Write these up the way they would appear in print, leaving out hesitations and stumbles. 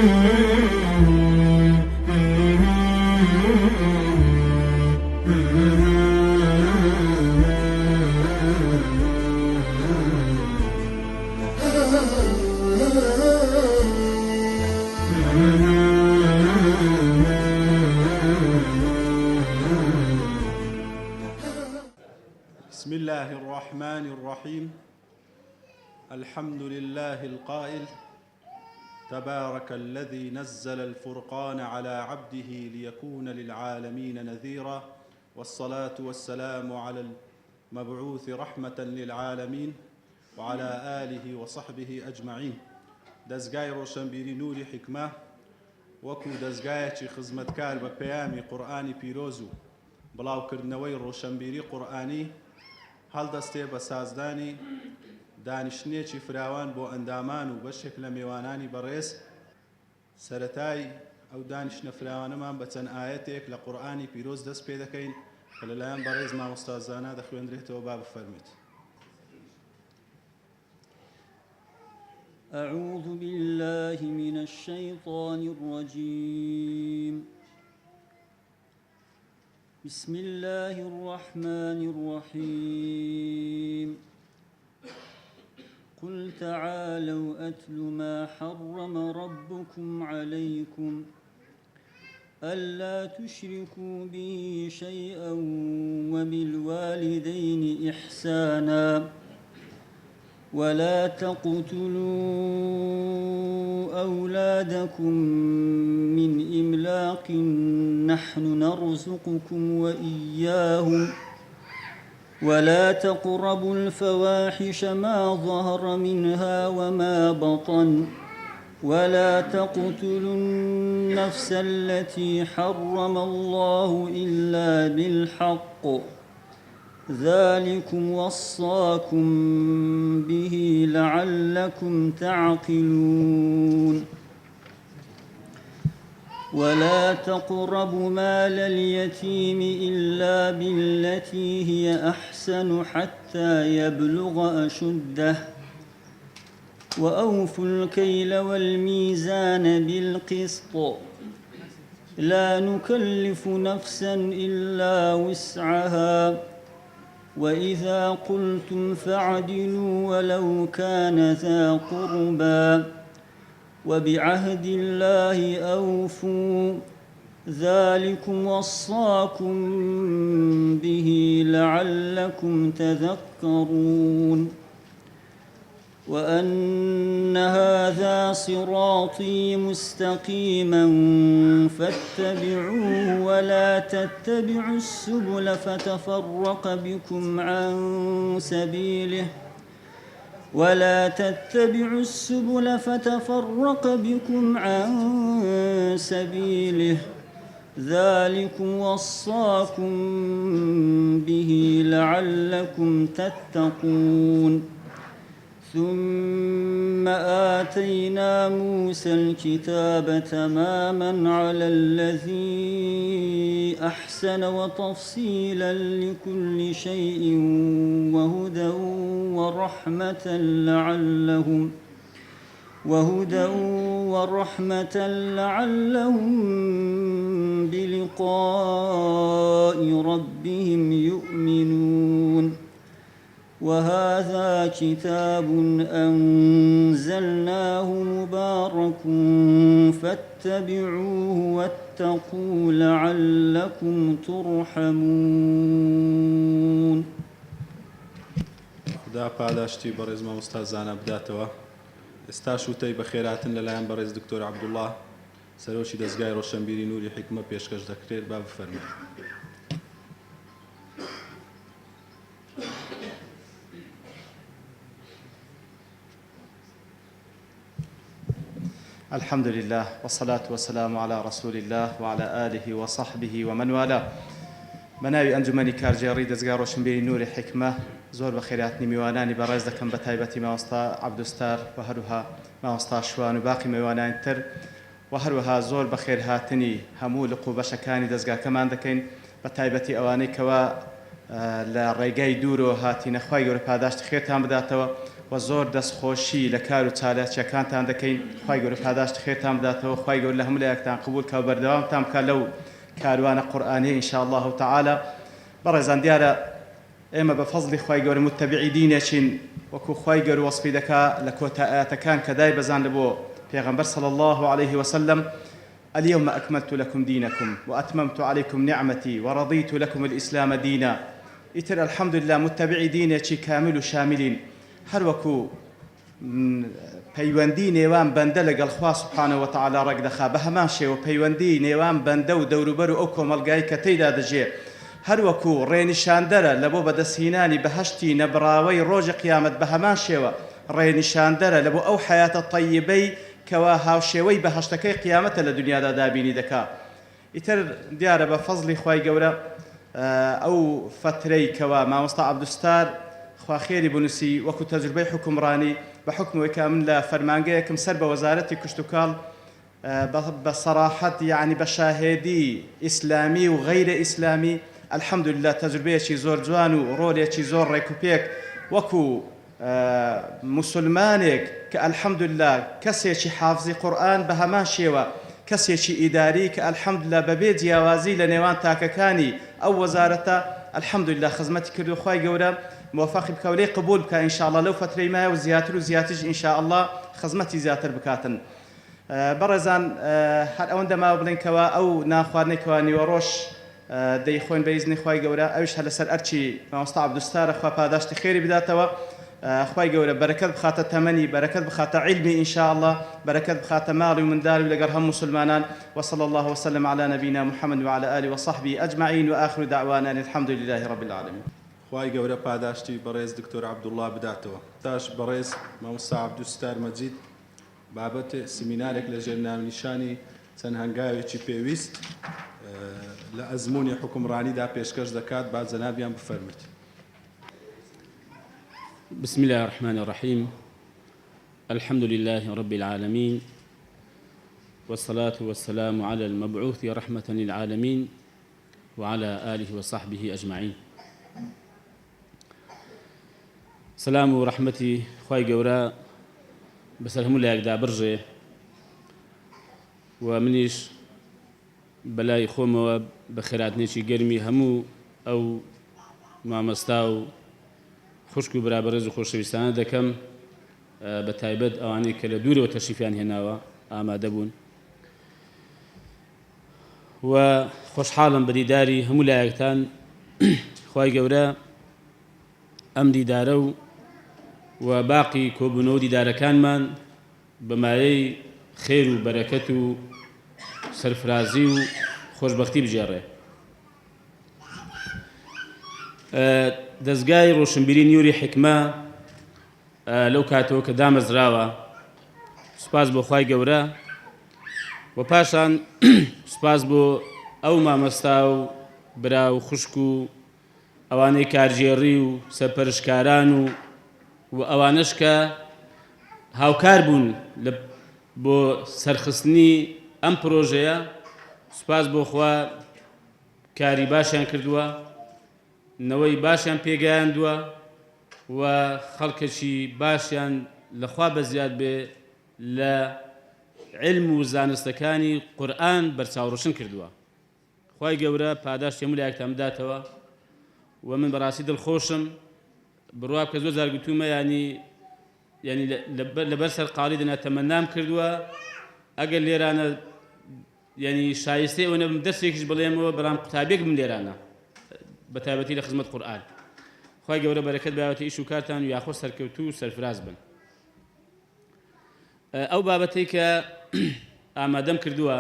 بسم الله الرحمن الرحيم. الحمد لله القائل: تبارك الذي نزل الفرقان على عبده ليكون للعالمين نذيرا، والصلاة والسلام على المبعوث رحمة للعالمين وعلى آله وصحبه أجمعين. دزگای ڕۆشنبیری نوری حکمە وەکو دەستگایەکی خزمەتکار بە پەیامی قورئانی پیرۆز و بڵاوکردنەوەی ڕۆشنبیری قورئانی هەڵدەستێ بە سازدانی دانیشتنێکی فراوان بۆ ئەندامان و بەشێک لە میوانانی بەڕێز. سەرەتای ئەو دانیشتنە فراوانەمان بە چەند ئاەتێک لە قورئانی پیرۆز دەست پێ دەکەین کە لەلایەن بەڕێز مامۆستازانە دەخوێندرێتەوە. با بفەرمێت. أعوذ بالله من الشيطان الرجيم. بسم الله الرحمن الرحيم. قل تعالوا أتل ما حرم ربكم عليكم ألا تشركوا به شيئا وبالوالدين إحسانا ولا تقتلوا أولادكم من إملاق نحن نرزقكم وإياهم ولا تقربوا الفواحش ما ظهر منها وما بطن ولا تقتلوا النفس التي حرم الله إلا بالحق ذلكم وصاكم به لعلكم تعقلون. ولا تقربوا مال اليتيم إلا بالتي هي أحسن حتى يبلغ أشده وأوفوا الكيل والميزان بالقسط لا نكلف نفسا إلا وسعها وإذا قلتم فاعدلوا ولو كان ذا قربى وبعهد الله أوفوا ذلكم وصاكم به لعلكم تذكرون. وأن هذا صراطي مستقيما فاتبعوه ولا تتبعوا السبل فتفرق بكم عن سبيله ذلكم وصاكم به لعلكم تتقون. ثم آتينا موسى الكتاب تماما على الذي أحسن وتفصيلا لكل شيء وهدى ورحمة لعلهم بلقاء ربهم يؤمنون. وهذا كتاب أنزلناه مبارك فاتبعوه واتقوا لعلكم ترحمون. خدا پاداشتی بەڕێز مامۆستازانە بداتەوە. ئێستا شوتەی بە خێراتن لەلایەن بەڕێز دکتۆر عەبدوڵڵاه سەرۆکی دەستگای ڕۆشنبیری نوری حکمە پێشکەش دەکرێت. با بفەرمێت. الحمد لله والصلاة والسلام على رسول الله وعلى آله وصحبه ومن والاه. بناوي أنجمني كارجيري دزگار ڕۆشنبیری نوری حکمە زۆر بە خێراتنی میوانانی بەڕێز دەکەم بە تایبەتی مامۆستا عەبدوستار و هەروەها مامۆستا شوان و باقی میوانان تر و هەروەها زۆر بە خێرهاتنی هەموو لقو بەشەکانی دەستگاکەمان دەکەین بە تایبەتی ئەوانەی کەوا لە ڕێگای دوورەوە هاتینە. خوای گەورە پاداشتی خێرتان بداتەوە و زۆر دەستخۆشی لە کار و چالاکیەکانتان دەکەین. خوای گەورە پاداشت خێرتان بداتەوە. خوای گەورە لە هەموو لایەکتان قبول کە بەردەوامتان بکات لەو کاروانە قورئانیە ئینشاء الله تعالى. بەڕێزان دیارە ئێمە بە فەزلی خوای گەورە متتەبعی دینێکین وەکو خوای گەورە وەسفی دەکات لە کۆتا ئاەتەکان کە دای بەزاندە بۆ پێغەمبەر صلی الله عليه وسلم: اليوم أكملت لكم دينكم وأتممت عليكم نعمتي ورضيت لكم الإسلام دينا. إتر الحمد لله متبعي دينێکی كامل و شاملين هەر وەکو پەیوەندی نێوان بەندە لەگەڵ خوا سبحانه وتعالى ڕێک دەخا بە هەمان شێوە پەیوەندی نێوان بەندە و دەوروبەر و ئەو کۆمەڵگای کە تێیدا دەژێ هەر وەکو ڕێنیشاندەرە لە بۆ بەدەستهێنانی بەهەشتی نەبراوەی ڕۆژی قیامەت بە هەمان شێوە ڕێنیشاندەرە لە بۆ ئەو حەیاتە طەیبەی کەوا هاوشێوەی بەهەشتەکەی قیامەتە لە دنیادا دابینی دەکا. ئیتر دیارە بە فەزلی خوای گەورە ئەو فترەی کەوا مامۆستا عەبدوستار خوا خێری بنووسی وەکو تەجروبەی حکومڕانی بە حکمەوەی کە من لە فەرمانگەیەکم سەر بە وەزارەتی کشتوکاڵ بە سەراحەت یعنی بە شاهێدی ئیسلامی و غەیرە ئیسلامی الحەمد لله تەجروبەیەکی زۆر جوان و ڕۆلێکی زۆر ڕێکوپێک وەکو مسلمانێک کە الحەمد لله کەسێکی حافزی قورئان بە هەمان شێوە کەسێکی ئیداری کە الحەمد لله بەبێ جیاوازی لە نێوان تاکەکانی ئەو وەزارەتە الحەمد لله خزمەتی کردو. خوای گەورە موفقی بکە و لێی قبول بکە ئینشاء الله لەو فترەی مایە و زیاتر و زیاترش ئینشاء الله خزمەتی زیاتر بکاتن. بەڕێزان هەر ئەوەندە ماوە بڵێن کەوا ئەو ناخواردنەی کەوا نیوەڕۆژ دەیخۆین بە ئیزنی خوای گەورە ئەویش هە لەسەر ئەرچی مامۆستا عەبدوستارە خوا پاداشتی خێری بداتەوە. خوای گەورە بەرەکەت بخاتە تەمەنی بەرەکەت بخاتە عیلمی ئینشاء الله بەرەکەت بخاتە ماڵی و منداڵی و لەگەڵ هەموو مسلمانان. وصلى الله وسلم على نبينا محمد وعلى آله وصحبه أجمعين وآخر دعوانا الحمد لله رب العالمين. خوای گەورە پاداشتی بەڕێز دکتۆر عەبدوڵڵا بداتەوە. تاش بەڕێز مامۆستا عەبدوستار مەجید بابەت سمینارێک لە ژێرناونیشانی چەند هەنگاوێکی پێویست لە ئەزموونی حکومڕانیدا پێشکەش دەکات با جەنابیان بفەرمێت. بسم الله الرحمن الرحيم الحمد لله رب العالمين والصلاة والسلام على المبعوث رحمة للعالمين وعلى آله وصحبه أجمعين. سلام ورحمتي خواي قورا بسلام الله يقدع برجي ومنيش بلاي خوم وبخيرات نيشي قرمي همو أو ما مستاو خوشک و برابرز و خۆشەویستانە دەکەم بە تایبەت ئەوانەی کە لە دوورەوە تەشریفیان هێناوە ئامادە بوون و خۆشحاڵم بە دیداری هەموو لایەکتان. خوای گەورە ئەم دیدارە و باقی کۆبوونەوە دیدارەکانمان بەمایەی خێر و بەرەکەت و سەرفرازی و خۆشبەختی بژێڕێ. دەستگای ڕۆشنبیری نیوری حکمە لەو کاتەوە کە دامەزراوە سوپاس بۆ خوای گەورە و پاشان سوپاس بۆ ئەو مامەستا و برا و خوشک و ئەوانەی کارژێڕی و سەرپەرشکاران و ئەوانەش کە هاوکار بوون بۆ سەرخستنی ئەم پرۆژەیە. سوپاس بۆ خوا کاری باشیان کردووە نەوەی باشیان پێگەیاندووە و خەڵکەشی باشیان لەخوا بەزیاد بێ لە علم و زانستەکانی قورئان بەرچاوڕۆشن کردووە. خوای گەورە پاداش هەموو لایەکتان بداتەوە و من بەڕاستی دڵخۆشم بڕوا کە زۆر جار گوتومە ینی لەبەر سەرقاڵی دەناتەمەنام کردووە ئەگەر لێرانە ینی شایستەی ئەوە نەبم دەرسێکیش بڵێمەوە بەڵام قوتابێک بم لێرانە بە تایبەتی لە خزمەت قورئان. خوای گەورە بەرەکەت بایەوەتە ئیش و کارتان و یاخۆ سەرکەوتوو و سەرفراز بن. ئەو بابەتەی کە ئامادەم کردووە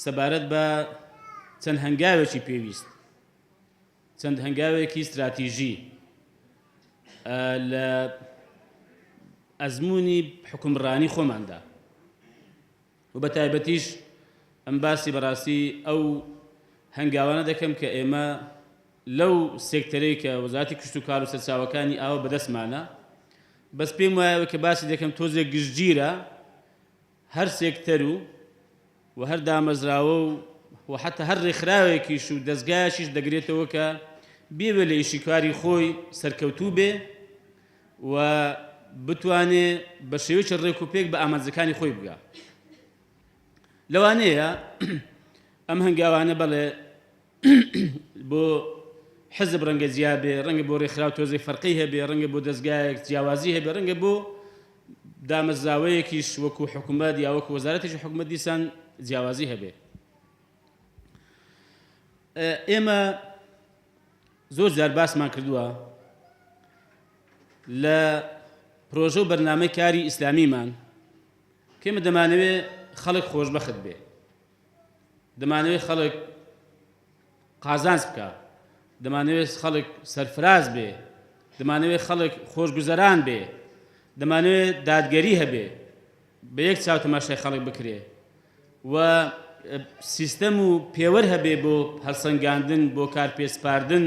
سەبارەت بە چەند هەنگاوێکی پێویست چەند هەنگاوێکی استراتیژی لە ئەزموونی حکومڕانی خۆماندا و بە تایبەتیش ئەم باسی بەڕاستی ئەو هەنگاوانە دەکەم کە ئێمە لەو سێکتەرەی کە وەزارەتی کشت و کار و سەرچاوەکانی ئاوە بەدەستمانە بەس پێم وایەوە کە باسی دەکەم تۆزێک گشتگیرە هەر سێکتەر و هەر دامەزراوە و حتا هەر ڕێکخراوێکیش و دەستگایەکیش دەگرێتەوە کە بێبێ لە ئیشی کاری خۆی سەرکەوتوو بێ و بتوانێ بە شێوەیەکی ڕێک و پێک بە ئامانجەکانی خۆی بگا لەوانەیە ئەم هەنگاوانە بەڵێ بۆ حزب ڕەنگە جیا بێ ڕەنگە بۆ ڕێکخراو تۆزەی فەرقی هەبێ ڕەنگە بۆ دەستگایەک جیاوازی هەبێ ڕەنگە بۆ دامەزراوەیەکیش وەکو حکوومەت یا وەکو وەزارەتێکی حکوومەت دیسان جیاوازی هەبێ ئێمە زۆر جار باسمان کردووە لە پرۆژە و بەرنامەی کاری ئیسلامیمان کێمە دەمانەوێت خەڵک خۆشبەخت بێ دەمانەوێت خەڵک قازانج بکە دەمانەوێت خەڵک سەرفراز بێ دەمانەوێت خەڵک خۆشگوزەران بێ دەمانەوێت دادگەری هەبێ بە یەک چاو تەماشای خەڵک بکرێ و سیستەم و پێوەر هەبێ بۆ هەڵسەنگاندن بۆ کارپێسپاردن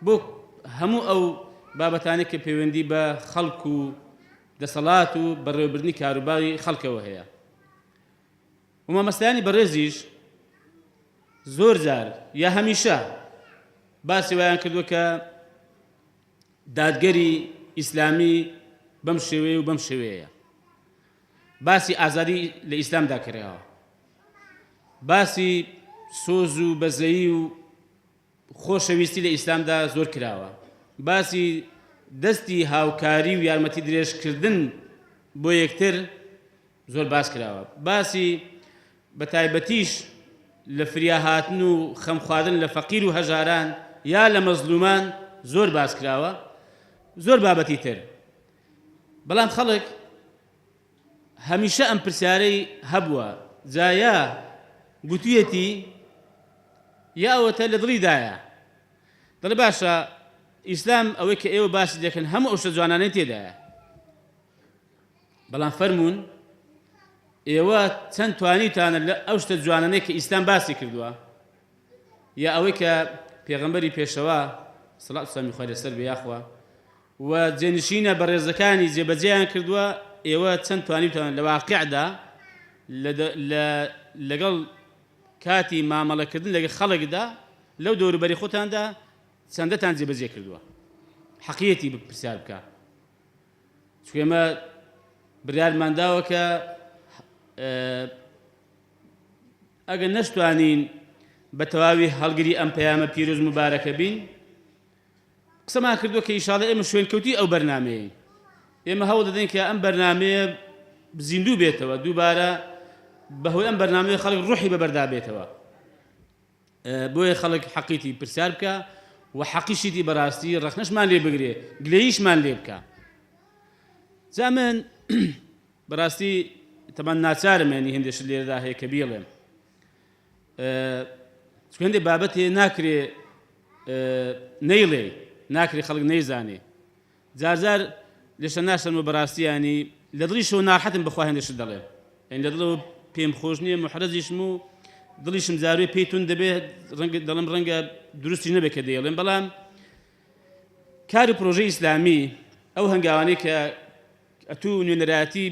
بۆ هەموو ئەو بابەتانێک کە پەیوەندی بە خەڵک و دەسەڵات و بەڕێوەبردنی کاروباری خەڵکەوە هەیە و مامەستایانی بەڕێزیش زۆر جار یا هەمیشە باسی وایان کردووە کە دادگەری ئیسلامی بەم شێوەیە و بەم شێوەیە باسی ئازادی لە ئیسلامدا کراوە باسی سۆز و بەزەیی و خۆشەویستی لە ئیسلامدا زۆر کراوە باسی دەستی هاوکاری و یارمەتی درێژکردن بۆ یەکتر زۆر باس کراوە باسی بە تایبەتیش لە فریاهاتن و خەمخواردن لە فەقیر و هەژاران یا لە مەزلومان زۆر باس کراوە زۆر بابەتی تر بەڵام خەڵک هەمیشە ئەم پرسیارەی هەبووە جایا گوتوویەتی یا ئەوەتە لە دڵیدایە دەڵێ باشە ئیسلام ئەوەی کە ئێوە باسی دەکەن هەموو ئەو شتە جوانانەی تێدایە بەڵام فەرمونون ئێوە چەند توانیتانە لە ئەو شتە جوانانەی کە ئیسلام باسی کردووە یا ئەوەی کە پێغەمبەری پێشەوە سەڵات و سەلامی خوای لەسەر بێ یاخوا و جێنشینە بەڕێزەکانی جێبەجێیان کردووە ئێوە چەند توانیتان لە واقعدا لەگەڵ کاتی مامەڵەکردن لەگەڵ خەڵکدا لەو دەوروبەری خۆتاندا چەندەتان جێبەجێ کردووە حەقیەتی پرسیار بکە چونکە ئێمە بڕیارمان داوە کە ئەگەر نەشتوانین بە تەواوی هەڵگری ئەم پەیامە پیرۆز مبارەکە بین قسەمان کردووە کە ئیشاڵڵا ئێمە شوێنکەوتی ئەو بەرنامەیە ئێمە هەوڵ دەدەین کە ئەم بەرنامەیە زیندوو بێتەوە دووبارە بەهۆی ئەم بەرنامەیە خەڵک ڕوحی بەبەردا بێتەوە بۆیە خەڵک حەقیەتی پرسیار بکە و حەقیشیتی بەڕاستی ڕەخنەشمان لێ بگرێ گلەییشمان لێ بکە جا من بەڕاستی تەمان ناچارم ینی هەندێک شت لێرەدا هەیە کە بیڵێم چونکە هەندێک بابەت هەیە ناکرێ نەیڵێ ناکرێ خەڵک نەیزانێ جارجار لێشە ناشەرمە بەڕاستی ینی لە دڵیشەوە ناڕەحەتم بەخوا هەندێک شت دەڵێم یعنی لە دڵەوە پێم خۆش نییە محرەزیشم و دڵیشم زاروێ پێی تون دەبێت دەڵم ڕەنگە دروستی نەبێت کە دەیڵێم بەڵام کاری پرۆژەی ئیسلامی ئەو هەنگاوانەی کە ئەتوو نوێنەرایەتی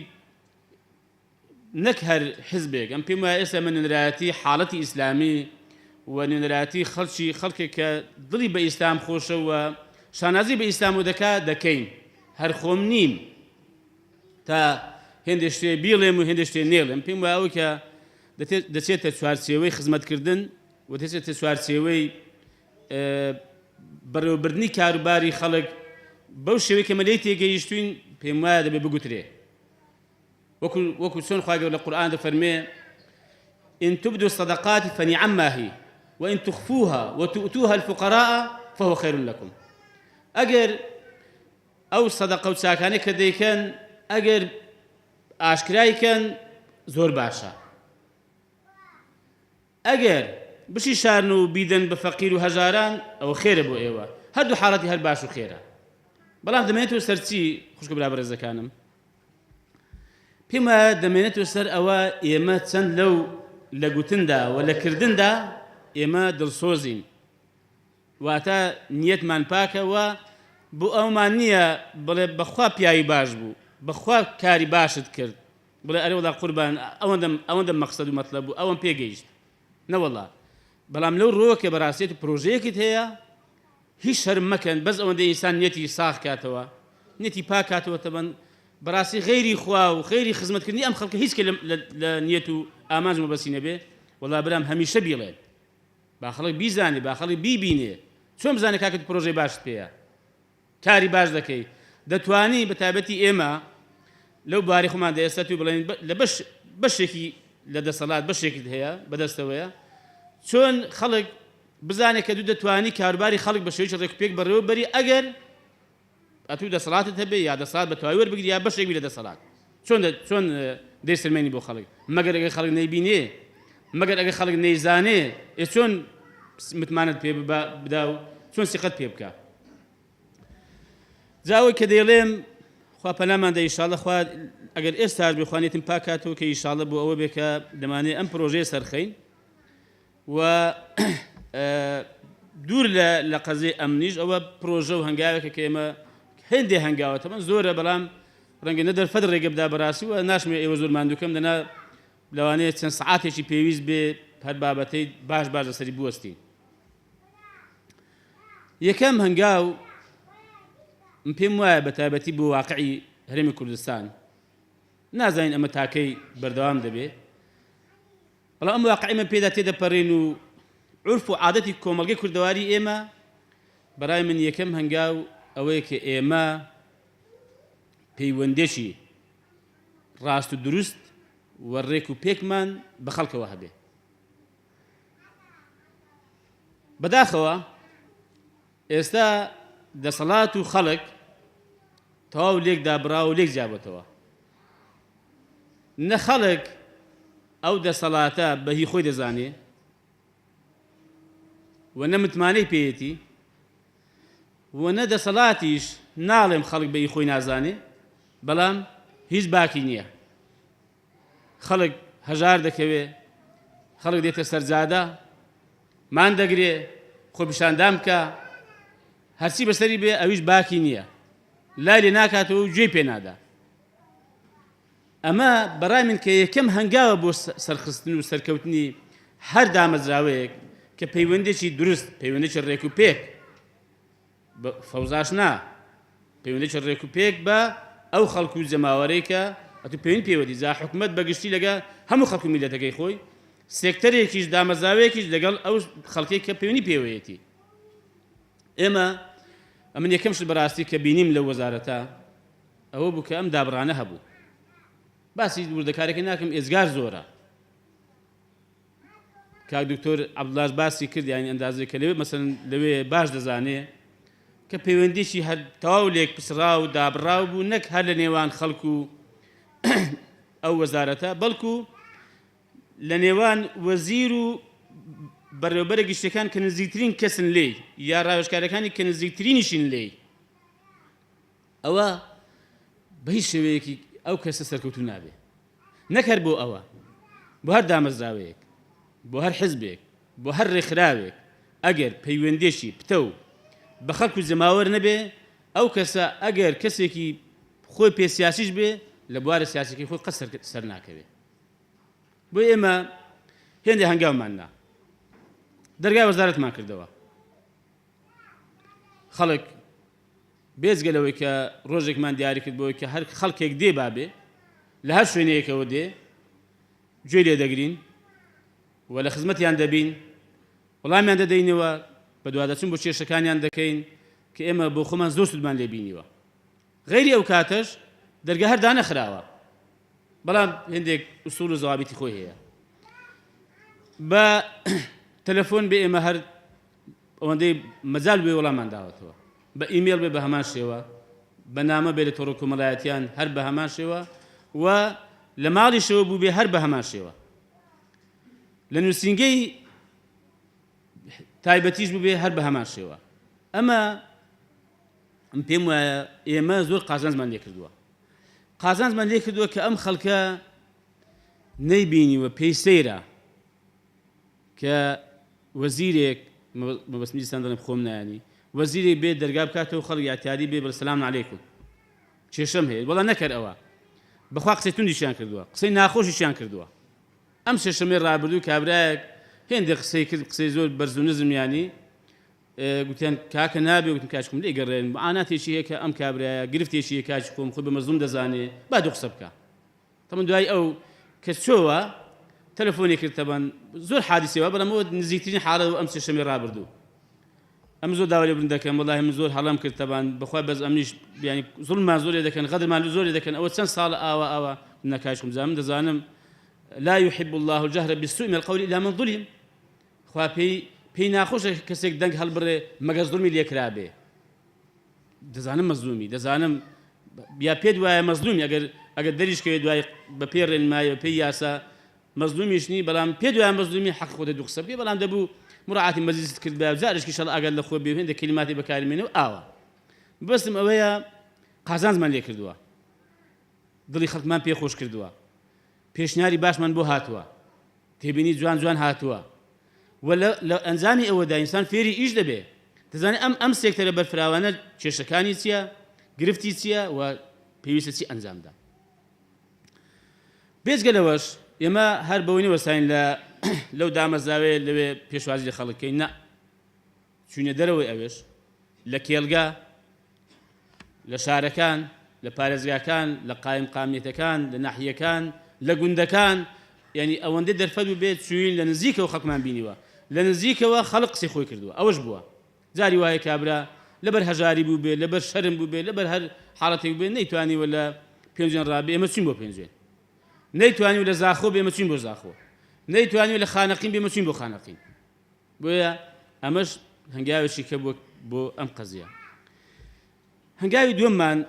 نەک هەر حزبێک ئەم پێم وایە ئێستا من نوێنەرایەتی حاڵەتی ئیسلامی و نوێنەرایەتی خەڵکێک کە دڵی بە ئیسلام خۆشە و شانازی بە ئیسلام و دەکەین هەر خۆم نیم تا هێندێک شتێ بیڵێم و هێندێک شتێ نێڵێم پێم وایە ئەوە کە دەچێتە چوارچێوەی خزمەتکردن و دەچێتە چوارچێوەی بەڕێوەبردنی کاروباری خەڵک بەو شێوەی کە مەلەی تێگەیشتوین پێم وایە دەبێ بگوترێ وەکو چۆن خوا گەورە لە قورئان دەفەرمێ إن تبدوا الصدقات فنعما هي وإن تخفوها وتؤتوها الفقراء فهو خير لكم ئەگەر ئەو سەدەقە و چاکانەی کە دەیکەن ئەگەر ئاشکرایکەن زۆر باشە ئەگەر بشی شارن و بیدەن بە فەقیر و هەژاران ئەوە خێرە بۆ ئێوە هەردوو حاڵەتی هەر باش و خێرە بەڵام دەمێنێتەوە سەرچی خوشکە برا بەڕێزەکانم پێم وایە دەمێنێتەوە سەر ئەوە ئێمە چەند لەو لە گوتندا و لە کردندا ئێمە دڵسۆزین واتە نیەتمان پاکەوە بۆ ئەومان نییە بڵێ بەخوا پیاوی باش بوو بەخوا کاری باشت کرد بڵێ ئەرێ وەڵا قوربان ئەوەندە مەقسەد و مەطلەب بوو ئەوەم پێگەیشت نەوەڵا بەڵام لەو ڕۆوە کە بەڕاستیەت پرۆژەیەکت هەیە هیچ شەرم مەکەن بەس ئەوەندە ئینسان نیەتی ساخ کاتەوە نێتی پاکاتەوە تەبەن بەڕاستی غەیری خوا و غەیری خزمەتکردنی ئەم خەڵکە هیچ کە لە نیەت و ئامانج مەبەستی نەبێ وەڵا برام هەمیشە بیڵێن با خەڵک بیزانێ با خەڵک بیبینێ چۆن بزانێ کاکەت پرۆژەی باشت پێیە کاری باش دەکەی دەتوانی بە تایبەتی ئێمە لەو باری خۆمان دەئێستا تو بڵێن لە بەشێکی لە دەسەڵات بەشێکت هەیە بەدەستەوەیە چۆن خەڵک بزانێت کە دوو دەتوانی کاروباری خەڵک بە شێوەیەکی ڕێکوپێک بەڕێوە بەری ئەگەر ئەتوو دەسەڵاتت هەبێ یا دەسەڵات بە تەواوی وەربگری یا بەشێکی لە دەسەڵات چۆن دەیسرمێنی بۆ خەڵک مەگەر ئەگەر خەڵک نەیبینێ مەگەر ئەگەر خەڵک نەیزانێ چۆن متمانت پێ بدا و چۆن سیقەت پێ بکە جاوەی کە دەیڵێم خوا پەنامان دە ئینشاڵڵە خوا ئەگەر ئێستاش بخوانێتم پاکاتەوە کە ئینشاڵڵە بۆ ئەوە بێ کە دەمانێت ئەم پرۆژەیە سەرخەین و دوور لە قەزەی ئەمنیش ئەوە پرۆژە و هەنگاوێکە کە ئێمە هێندێ هەنگاوە تەمەن زۆرە بەڵام ڕەنگە نەدەرفەت ڕێگە بدا بەڕاستی و ناشمێ ئێوە زۆر ماندووکەم دەنا لەوانەیە چەند سەعاتێکی پێویست بێ هەر بابەتەی باش لەسەری بوەستی یەکەم هەنگاو پێم وایە بە تایبەتی بۆ واقعی هەرێمی کوردستان نازانین ئەمە تاکەی بەردەوام دەبێ بەڵام ئەم واقعیمە پێدا تێدەپەڕێن و عورف و عادەتی کۆمەڵگەی کوردەواری ئێمە بەڕای من یەکەم هەنگاو ئەوەیە کە ئێمە پەیوەندێکی ڕاست و دروست و ڕێک و پێکمان بە خەڵکەوە هەبێ بەداخەوە ئێستا دەسەڵات و خەڵک تەواو لێک دابڕا و لێک جابێتەوە نە خەڵک ئەو دەسەڵاتە بەهی خۆی دەزانێ و نە متمانەی پێیەتی و نە دەسەڵاتیش ناڵێم خەڵک بەهی خۆی نازانێ بەڵام هیچ باکی نییە خەڵک هەژار دەکەوێ خەڵک دێتە سەرجادە مان دەگرێ خۆ پیشاندام بکە هەرچی بەسەری بێ ئەویش باکی نییە لای لێ ناکاتەوە و گوێی پێ نادا ئەمە بەڕای من کە یەکەم هەنگاوە بۆ سەرخستن و سەرکەوتنی هەر دامەزراوەیەک کە پەیوەندێکی دروست پەیوەندێکی ڕێک و پێک فەوزاش نا پەیوەندێکی ڕێک و پێک بە ئەو خەڵک و جەماوەرەی کە ئەتو پێوین پێوەدی زا حکومەت بەگشتی لەگە هەموو خەڵک و میلەتەکەی خۆی سێکتەرێکیش دامەزراوەیەکیش لەگەڵ ئەو خەڵکەی کە پەیوەنی پێوەیەتی ئێمە ئەمن یەکەمش بەڕاستی کە بینیم لە وەزارەتە ئەوە بوو کە ئەم دابڕانە هەبوو باسی وردەکارێکی ناکەم ئێزگار زۆرە کاک دکتۆر عەبدوڵڵاش باسی کرد یانی ئەندازەی کە لەوێ مەسەڵەن لەوێ باش دەزانێ کە پەیوەندیشی هەر تەواو لێک پسرا و دابڕاو بوو نەک هەر لە نێوان خەڵک و ئەو وەزارەتە بەڵکو لە نێوان وەزیر و بەڕێوەبەرە گشتەکان کە نزیکترین کەسن لێ یا ڕاوێژکارەکانی کە نزیکترینیشین لێ ئەوە بە هیچ شێوەیەکی ئەو کەسە سەرکەوتوو نابێ نەکەر بۆ ئەوە بۆ هەر دامەزراوەیەک بۆ هەر حزبێک بۆ هەر ڕێکخراوێک ئەگەر پەیوەندێکی پتە و بە خەڵک و جەماوەر نەبێ ئەو کەسە ئەگەر کەسێکی خۆی پێ سیاسیش بێ لە بوارە سیاسەکەی خۆی قەت سەر ناکەوێ بۆ ئێمە هێندێ هەنگاومان نا دەرگای وەزارەتمان کردەوە خەڵک بێجگەلەوەی کە ڕۆژێکمان دیاری کرد بۆی کە هەر خەڵکێک دێ بابێ لە هەر شوێنەیەکەوە دێ گوێ لێ دەگرین و لە خزمەتیان دەبین وەڵامیان دەدەینەوە بە دوادەچوون بۆ کێشەکانیان دەکەین کە ئێمە بۆ خۆمان زۆر سوودمان لێ بینیوە غەیری ئەو کاتەش دەرگا هەر دانەخراوە بەڵام هێندێک ئوسوڵ و زەوابیتی خۆی هەیە بە تەلەفۆن بێ ئێمە هەر ئەوەندەی مەجال بێ وەڵامان داوەتەوە بە ئیمێل بێ بە هەمان شێوە بە نامە بێ لە تۆڕە کۆمەڵایەتیان هەر بە هەمان شێوە و لە ماڵیشەوە بوو بێ هەر بە هەمان شێوە لە نووسینگەی تایبەتیش بوو بێ هەر بە هەمان شێوە ئەمە پێم وایە ئێمە زۆر قازانجمان لێ کردووە قازانجمان لێ کردووە کە ئەم خەڵکە نەیبینیوە پێی سەیرە کە وەزیرێک مەبەستمی دیسان دەڵێم خۆم نایانی وەزیرێک بێت دەرگا بکاتەوە خەڵک یادیاری بێ بڵێ سەلام عەلەیکوم کێشەم هەیە وەڵا نەکەر ئەوە بەخوا قسەی توندیشیان کردووە قسەی ناخۆشیشیان کردووە ئەم سێشەمەی ڕابردوو کابرایەک هێندێک قسەی کرد قسەی زۆر بەرز و نزمیانی گوتیان کاکە نابێ وتم کاچکم لێ گەڕێن معاناتێکی هەیە کە ئەم کابرایە گرفتێکی کاچ خۆم خۆی بە مەزلوم دەزانێ با دوو قسە بکە تەمەن دوای ئەو کە چۆوە تەلەفۆنی کرد تەبەن زۆر حادیسەوە بەڵام ئەوە نزیکترین حاڵە ئەم سێشەمی ڕابردوو ئەم زۆر داوای بن دەکەم وەڵاهی من زۆر هەڵام کرد تەبان بەخوا بەس ئەمنیش ینی زوڵمان زۆرێ دەکەن غەدرمان زۆرێ دەکەن ئەوە چەند ساڵە ئاوا نەکاشم زانم دەزانم لا يحب الله الجهر بالسوء من القول إلا من ظلم خوا پێی ناخۆشە کەسێک دەنگ هەڵبڕێ مەگە زوڵمی لێکرا بێ دەزانم مەزلومی دەزانم یا پێت وایە مەزلومی ئەگەر دەریشکەوێ دوای بە پێ ڕێنمایە پێی یاسا مەزلومیشنی بەڵام پێت وایە مەزلومی حەق خۆتە دوو قسە بکەی بەڵام دەبوو مراعاتی مەجلیست کرد بە جارشکی شەڵ ئەگەر لە خۆ بێ هێندە کلماتی بەکارمێنێ و ئاوە بەستم ئەوەیە قازانزمان لێ کردووە دڵی خەڵکمان پێ خۆش کردووە پێشنیاری باشمان بۆ هاتووە تێبینی جوان جوان هاتووە لە ئەنجامی ئەوەدا ئینسان فێری ئیش دەبێ دەزانێت ئەم سێکتەرە بەرفراوانە کێشەکانی چییە گرفتی چییە و پێویستە چی ئەنجامدا بێجگە لەوەش ئێمە هەر بەوەی وەساین لەو دامەزاوێ لەوێ پێشوازی لە خەڵکەکەی نە چوونە دەرەوەی ئەوێش لە کێڵگا لە شارەکان لە پارێزگاکان لە قایم قامیەتەکان لە ناحیەکان لە گوندەکان یعنی ئەوەندە دەرفەت بێت چوین لە نزیکەوە خەڵکمان بینیوە لە نزیکەوە خەڵک قسەی خۆی کردووە ئەوەش بووە جاری وایە کابرا لەبەر هەژاری بوو بێ لەبەر شەرم بوو بێ لەبەر هەر حاڵەتێک بێ نەیتوانیوە لە پێنجێن ڕابێ ئێمە چوین بۆ پێنجێن نەیتوانیوە لە زاخۆ بێ ئێمە چوین بۆ زاخۆ نەیتوانیوە لە خانەقین بێ ئێمە چوین بۆ خانەقین بۆیە ئەمەش هەنگاوێکی کە بۆ ئەم قەزیە هەنگاوی دووەممان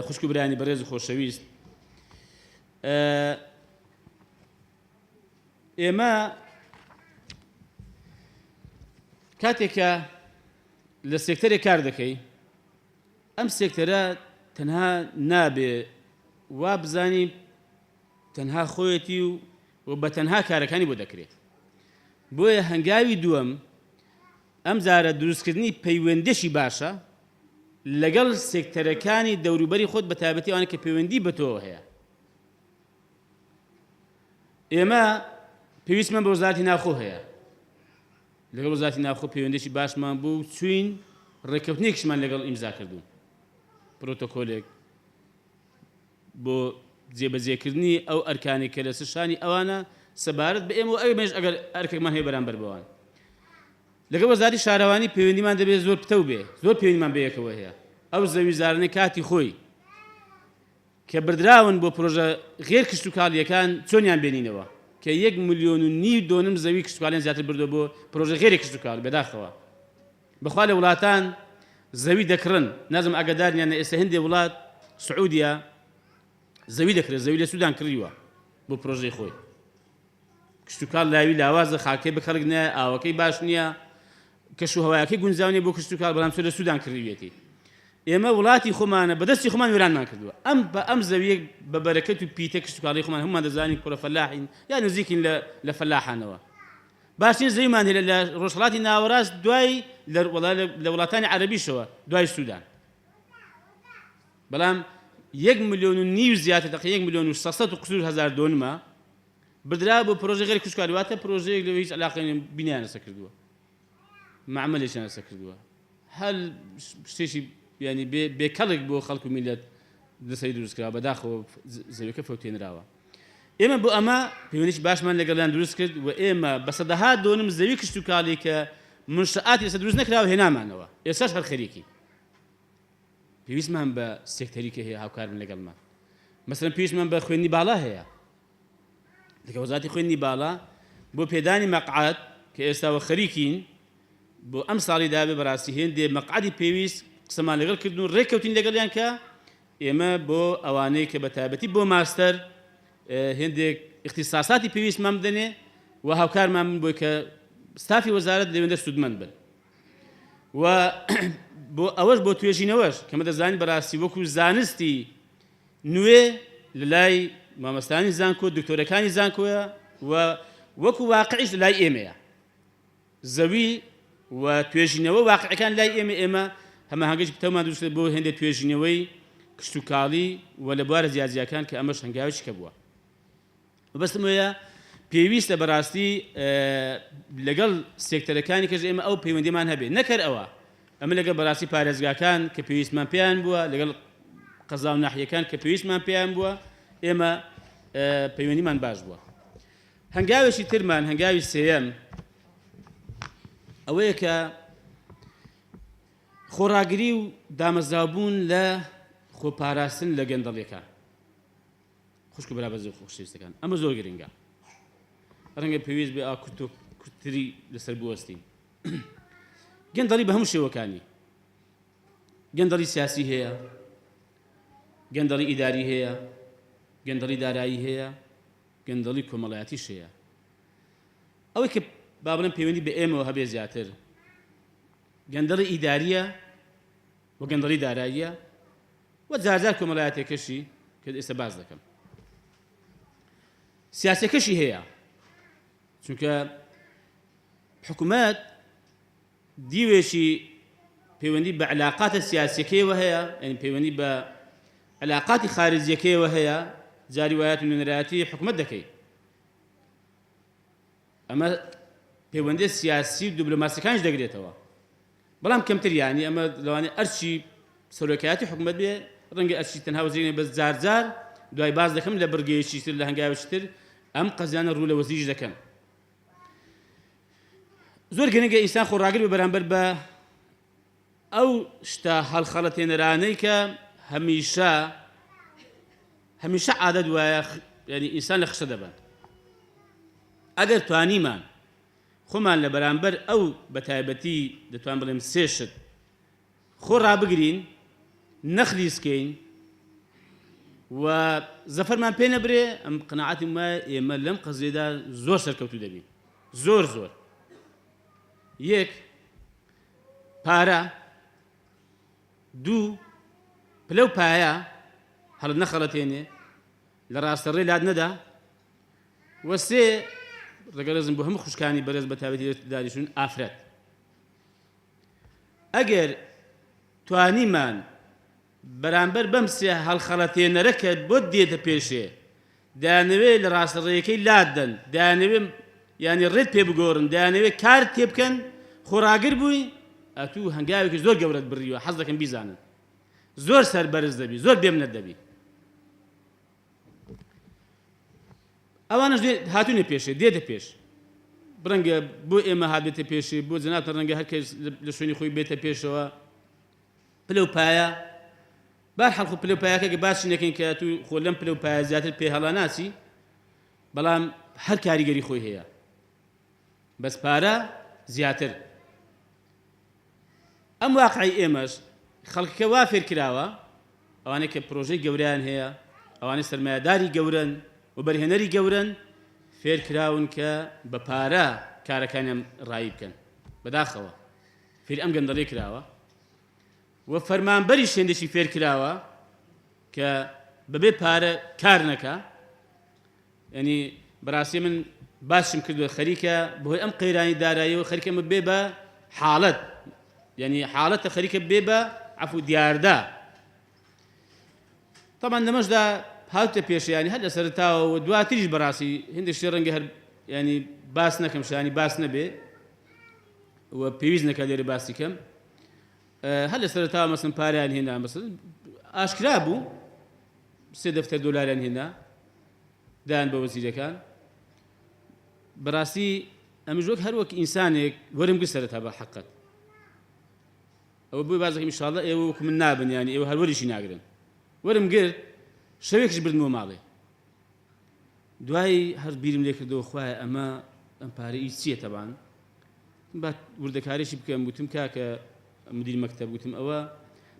خوشک و برانی بەڕێز و خۆشەویست ئێمە کاتێکە لە سێکتەرێک کار دەکەی ئەم سێکتەرە تەنها نابێ وا بزانی تەنها خۆیەتی و بە تەنها کارەکانی بۆ دەکرێت بۆیە هەنگاوی دووەم ئەم جارە دروستکردنی پەیوەندیشی باشە لەگەڵ سێکتەرەکانی دەوروبەری خۆت بە تایبەتی ئەوانە کە پەیوەندی بە تۆ هەیە ئێمە پێویستمان بە وەزارەتی ناوخۆ هەیە لەگەڵ وەزارەتی ناوخۆ پەیوەندیشی باشمان بوو چوین ڕێکەوتنێکیشمان لەگەڵ ئیمزا کردوون پرۆتۆکۆلێک بۆ جێبەجێکردنی ئەو ئەرکانی کە لە سشانی ئەوانە سەبارەت بە ئێمە و ئەوێش ئەگەر ئەرکێکمان هەیە بەرامبەر بەوان لەگەڵ وەزارەتی شارەوانی پەیوەندیمان دەبێت زۆر پتە بێ زۆر پەیوەندیمان بەیەکەوە هەیە ئەو زەوی زارانەی کاتی خۆی کە بردراون بۆ پرۆژە غێر کشتتوکاڵیەکان چۆنیان بێنینەوە کە 1.5 ملیۆن زەوی کشتتوکاڵیان زیاتر بردو بۆ پرۆژە غێری کشتتوکاڵ بەداخەوە بەخوا لە وڵاتان زەوی دەکڕن نازم ئاگاداریان ئێستا هەندێ وڵات سعودیا زەوی دەکرێت زەوی لە سوودان کڕیوە بۆ پرۆژەی خۆی کشتتوکاڵ لاوی لاوازە خاکەی بەخەڵک نایە ئاوەکەی باش نییە کەش و هەوایەکەی گونجاونێ بۆ کشتتوکاڵ بەڵام چۆن لە سوودان کڕیوێتی ئێمە وڵاتی خۆمانە بەدەستی خۆمان وێرانمان کردووە ئەم زەویە بە بەرەکەت و پیتە کشتتوکاڵی خۆمان هەمومان دەزانین کوڕە فەلاحین یا نزیکین لە فەلاحانەوە باشترین زەویمان هەیە لە ڕۆژهەڵاتی ناوەڕاست دوای لە وڵاتانی عەرەبیشەوە دوای سوودان بەڵام 1.5 ملیۆن زیاتر تقریبا 1.6 دۆنمە بردرا بۆ پرۆژە غێری کشتتوکاڵی واتە پرۆژەیەک لەوە هیچ عەلاقەی بینیان لەسەر کردووە معاملێکیان لەسەر کردووە هەل شتێکی ینی بێکەڵێک بۆ خەڵک و میلەت دەسەری دروستکراوە بەداخەوە زەویەکە فەوتێنراوە ئێمە بۆ ئەمە پەیوەندیی باشمان لەگەڵیان دروست کرد و ئێمە بە سەدەها دۆنم زەوی کشتتوکاڵی کە منشئاتی ئێستا دروست نەکراوە هێنامانەوە ئێستاش هەر خەریکی پێویستمان بە سێکتەریکە هەیە هاوکارن لەگەڵمان مەسەڵەن پێویستمان بە خوێندنی باڵا هەیە لەگە وەزارەتی خوێندنی باڵا بۆ پێدانی مەقعەت کە ئێستاوە خەریکین بۆ ئەم ساڵی دابێ بەڕاستی هێندێ مەقعەتی پێویست قسەمان لەگەڵ کردوون ڕێککەوتین لەگەڵیان کە ئێمە بۆ ئەوانەی کە بە تایبەتی بۆ ماستەر هێندێک اختصاساتی پێویستمان بدەنێ و هاوکارمان من بۆی کە ستافی وەزارەت لەوێندە سوودمەند بن و بۆ ئەوەش بۆ توێژینەوەش کەمە دەزانین بەڕاستی وەکو زانستی نوێ لە لای مامەستانی زانکۆ دکتۆرەکانی زانکۆیە و وەکو واقعیش لە لای ئێمەیە زەوی و توێژینەوە واقعەکان لای ئێمە هەمە هەنگەشی پتەومان دروست بۆ هێندێک توێژینەوەی کشتتوکاڵی و لە بوارە جیاجیەکان کە ئەمەش هەنگاوێکی کە بووە بەستم وەیە پێویستە بەڕاستی لەگەڵ سێکتەرەکانی کەژ ئێمە ئەو پەیوەندیمان هەبێ نەکرد ئەوە ئەمە لەگەڵ بەڕاستی پارێزگاکان کە پێویستمان پێیان بووە لەگەڵ قەزا و ناحیەکان کە پێویستمان پێیان بووە ئێمە پەیوەندیمان باش بووە. هەنگاوێکی ترمان هەنگاوی سێیەم ئەوەیە کە خۆڕاگری و دامەزراوبوون لە خۆپاراستن لە گەندەڵیەکان خوشک و بەرابەر خۆشەویستەکان ئەمە زۆر گرنگە ڕەنگە پێویست بێ کورت و کورتتری لەسەر بوەستین. گەندەڵی بە هەموو شێوەکانی گەندەڵی سیاسی هەیە گەندەڵی ئیداری هەیە گەندەڵی دارایی هەیە گەندەڵی کۆمەڵایەتیش هەیە. ئەوەی کە با بڵێن پەیوەندی بە ئێمەوە هەبێ زیاتر گەندەڵی ئیداریە و گەندەڵی داراییە و جارجار کۆمەڵایەتێکەشی کە ئێستا باز دەکەم. سیاسەکەشی هەیە چونکە حکوومەت دیوێشی پەیوەندی بە علاقاتە سیاسیەکەیەوە هەیە یعنی پەیوەندی بە علاقاتی خارجیەکەیەوە هەیە جاری وایەت و نوێنەرایەتی حکوومەت دەکەی ئەمە پەیوەندی سیاسی و دیبلۆماسیەکانش دەگرێتەوە بەڵام کەمتر یانی ئەمە لەوانەیە ئەرچی سەرۆکایەتی حکوومەت بێ ڕەنگە ئەرچی تەنها وەزیرێ بەس جارجار دوای باز دەکەم لە بڕگەیەکی تر لە هەنگاوێکی تر ئەم قەزیانە ڕوو لە وەزیریش دەکەن. زۆر گرنگە ئینسان خۆڕاگر بە بەرامبەر بە ئەو شتە هەڵخەڵەتێنەرانەی کە هەمیشە عادەت وایە ینی ئینسان لە خشە دەبات. ئەگەر توانیمان خۆمان لە بەرامبەر ئەو بەتایبەتی دەتوان بڵێم سێ شت خۆ ڕابگرین نەخلیسکەین و زەفەرمان پێ نەبرێ ئەم قناعەتی وایە ئێمە لەم قەزیەدا زۆر سەرکەوتوو دەبین زۆر یەک پارە دوو پلە و پایە هەڵت نەخەڵەتێنێ لە ڕاستەڕێ لات نەدا و سێ ڕێگەرەزم بۆ هەموو خوشکانی بەرز بە تایبەتی داریشون ئافرەت. ئەگەر توانیمان بەرامبەر بەم سێ هەڵخەڵەتێنەرە کە بۆ دێتە پێشێ دایانەوێ لە ڕاستەڕێیەکەی لاددەن دایانەوێ ینی ڕێت پێ بگۆڕن دایانەوێ کار تێ بکەن خۆڕاگر بووی ئەتوو هەنگاوێکی زۆر گەورەت بڕیوە حەز دەکەم بیزانن زۆر سەربەرز دەبی زۆر بێمنەت دەبی. ئەوانش هاتوونە پێشێ دێتە پێش بڕەنگە بۆ ئێمە هاتبێتە پێشێ بۆ جەناتە ڕەنگە هەر کەس لە شوێنی خۆی بێتە پێشەوە پلە و پایە بەرحەڵ خۆ پلە و پایەکە کە باسی نەکەین کە تو خۆ لەم پلە و پایە زیاتر پێ هەڵا ناچی بەڵام هەر کاریگەری خۆی هەیە بەس پارە زیاتر. ئەم واقعی ئێمەش خەڵکەکە وا فێر کراوە ئەوانەی کە پرۆژەی گەوریان هەیە ئەوانەی سەرمایەداری گەورن و بەرهێنەری گەورن فێر کراون کە بە پارە کارەکانیان ڕایی بکەن بەداخەوە فێر ئەم گەندەڵی کراوە و فەرمانبەری شوێندێکی فێر کراوە کە بەبێ پارە کار نەکا ینی بەڕاستی من باشم کردووە خەریکە بەهۆی ئەم قەیرانی داراییەوە خەریکە بێ بە حاڵەت ینی حاڵەتە خەریکە بێ بە عەفو دیاردا. طبعا لەمەشدا هاتە پێشیانی هەر لە سەرتاوە و دواتریش بەڕاستی هێندێکی ڕەنگە هەر ینی باس نەکەم شانی باس نەبێ و پێویست نەکات لێرە باسی کەم هەر لە سەرتاوە مەسن پاریان هێنا مەسن ئاشکرا بوو 3 دەفتەر دۆلاریان هێنا دایان بە وەزیرەکان بەڕاستی ئەمیش وەک هەر وەک ئینسانێک وەرم گرت سەرەتا بە حەقەت ئەوە بۆی بازەکەم ئینشاڵڵا ئێوە وەکو من نابن ینی ئێوە هەر وەریشی ناگرن وەرم گرت شەوێکش بردنەوە ماڵێ دوای هەر بیرم لێ کردەوە خوایە ئەمە ئەم پارەی چییە تەبان با وردەکاریشی بکەم گوتم کاکە مدیر مەکتەب گوتم ئەوە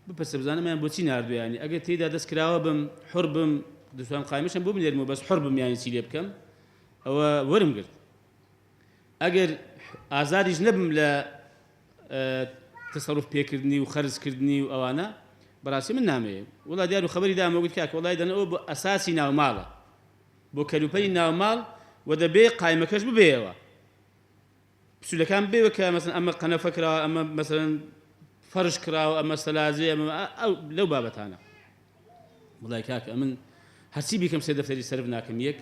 بپەسە بزانم بۆچی ناردووە ینی ئەگەر تێیدا دەست کراوە بم حڕ بم دەتوانم قایمەشم بۆ بنێرمەوە بەس حڕ بم یانی چی لێ بکەم ئەوە وەرم گرت ئەگەر ئازادیش نەبم لە تەسەڕوف پێکردنی و خەرجکردنی و ئەوانە بەڕاستی من نامەیە وڵا دیار و خەبەری دامە گوت کاکە وڵای دەنەوە بۆ ئەساسی ناوماڵە بۆ کەلوپەی ناوماڵ و دەبێ قایمەکەش ببێەوە پسوولەکان بێوە کە مەسەن ئەمە قەنەفە کراوە ئەمە مەسەن فەرش کراوە ئەمە سەلازێ ئەمە لەو بابەتانە وڵای کاکە من هەرچی بیکەم 3 دەفتەری سەرف ناکەم یەک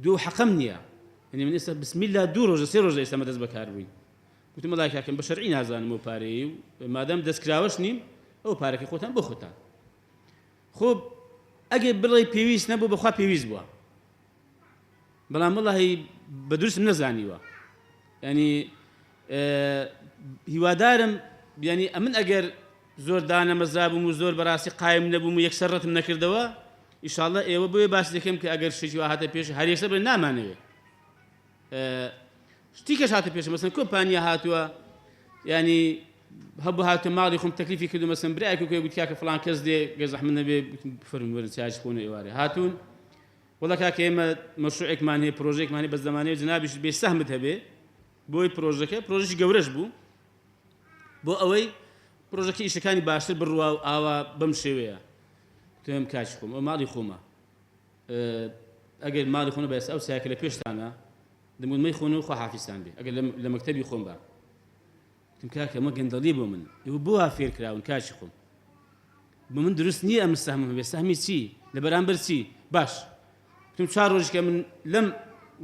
دوو حەقەم نییە يعني من ئێستا بسمیلا دوو ڕۆژە سێ ڕۆژ ئێستا مەدەست بەکار بووین وتم وڵای کاکەم بە شەرعی نازانم و پارەی و مادام دەستکراوەش نیم ئەو پارەکەی خۆتان بۆ خۆتان خۆ ئەگەر بڵێ پێویست نەبوو بەخوا پێویست بووە بەڵام وەڵاهی بە دروستم نەزانیوە ینی هیوادارم ینی ئەمن ئەگەر زۆر دانەمەزرا بووم و زۆر بەڕاستی قایم نەبووم و یەکسەر ڕەتم نەکردەوە ئینشاڵڵا ئێوە بۆیە باس دەکەم کە ئەگەر شتێکی وا هاتە پێش هەر یەکسەر بڵێن نامانەوێ شتی کەش هاتە پێش مەسەن کۆمپانیا هاتووە ینی هەبوو هاتە ماڵی خۆم تەکلیفی کردو مەسەن برایەک و گوتی کاکە فڵان کەس دێ گە زەحمەت نەبێ فەرمووەرن چاچ خۆن ئێوارێ هاتوون وەڵا کاکە ئێمە مەشروعێکمان هەیە پرۆژێکمان هەیە بە زەمانەیە جنابیش بێ سەهمت هەبێ بۆی پرۆژەکە پرۆژێکی گەورەش بوو بۆ ئەوەی پرۆژەکە ئیشەکانی باشتر بڕوا و ئاوا بەم شێوەیە تۆم کاچ خۆم ئەو ماڵی خۆمە ئەگەر ماڵی خۆنە بەس ئەو سایکە لە پێشتانە دەمونمەی خۆن و خوا حافیزتان بێ ئەگەر لە مەکتەبی خۆم بە تم کاکە ئەمە گەندەڵی بۆ من ئێوە بۆ وا فێر کراون کاچی خۆم بۆ من دروست نییە ئەم سەهمم هەبێ سەهمی چی لە بەرامبەر چی باش تم چوار ڕۆژکە من لەم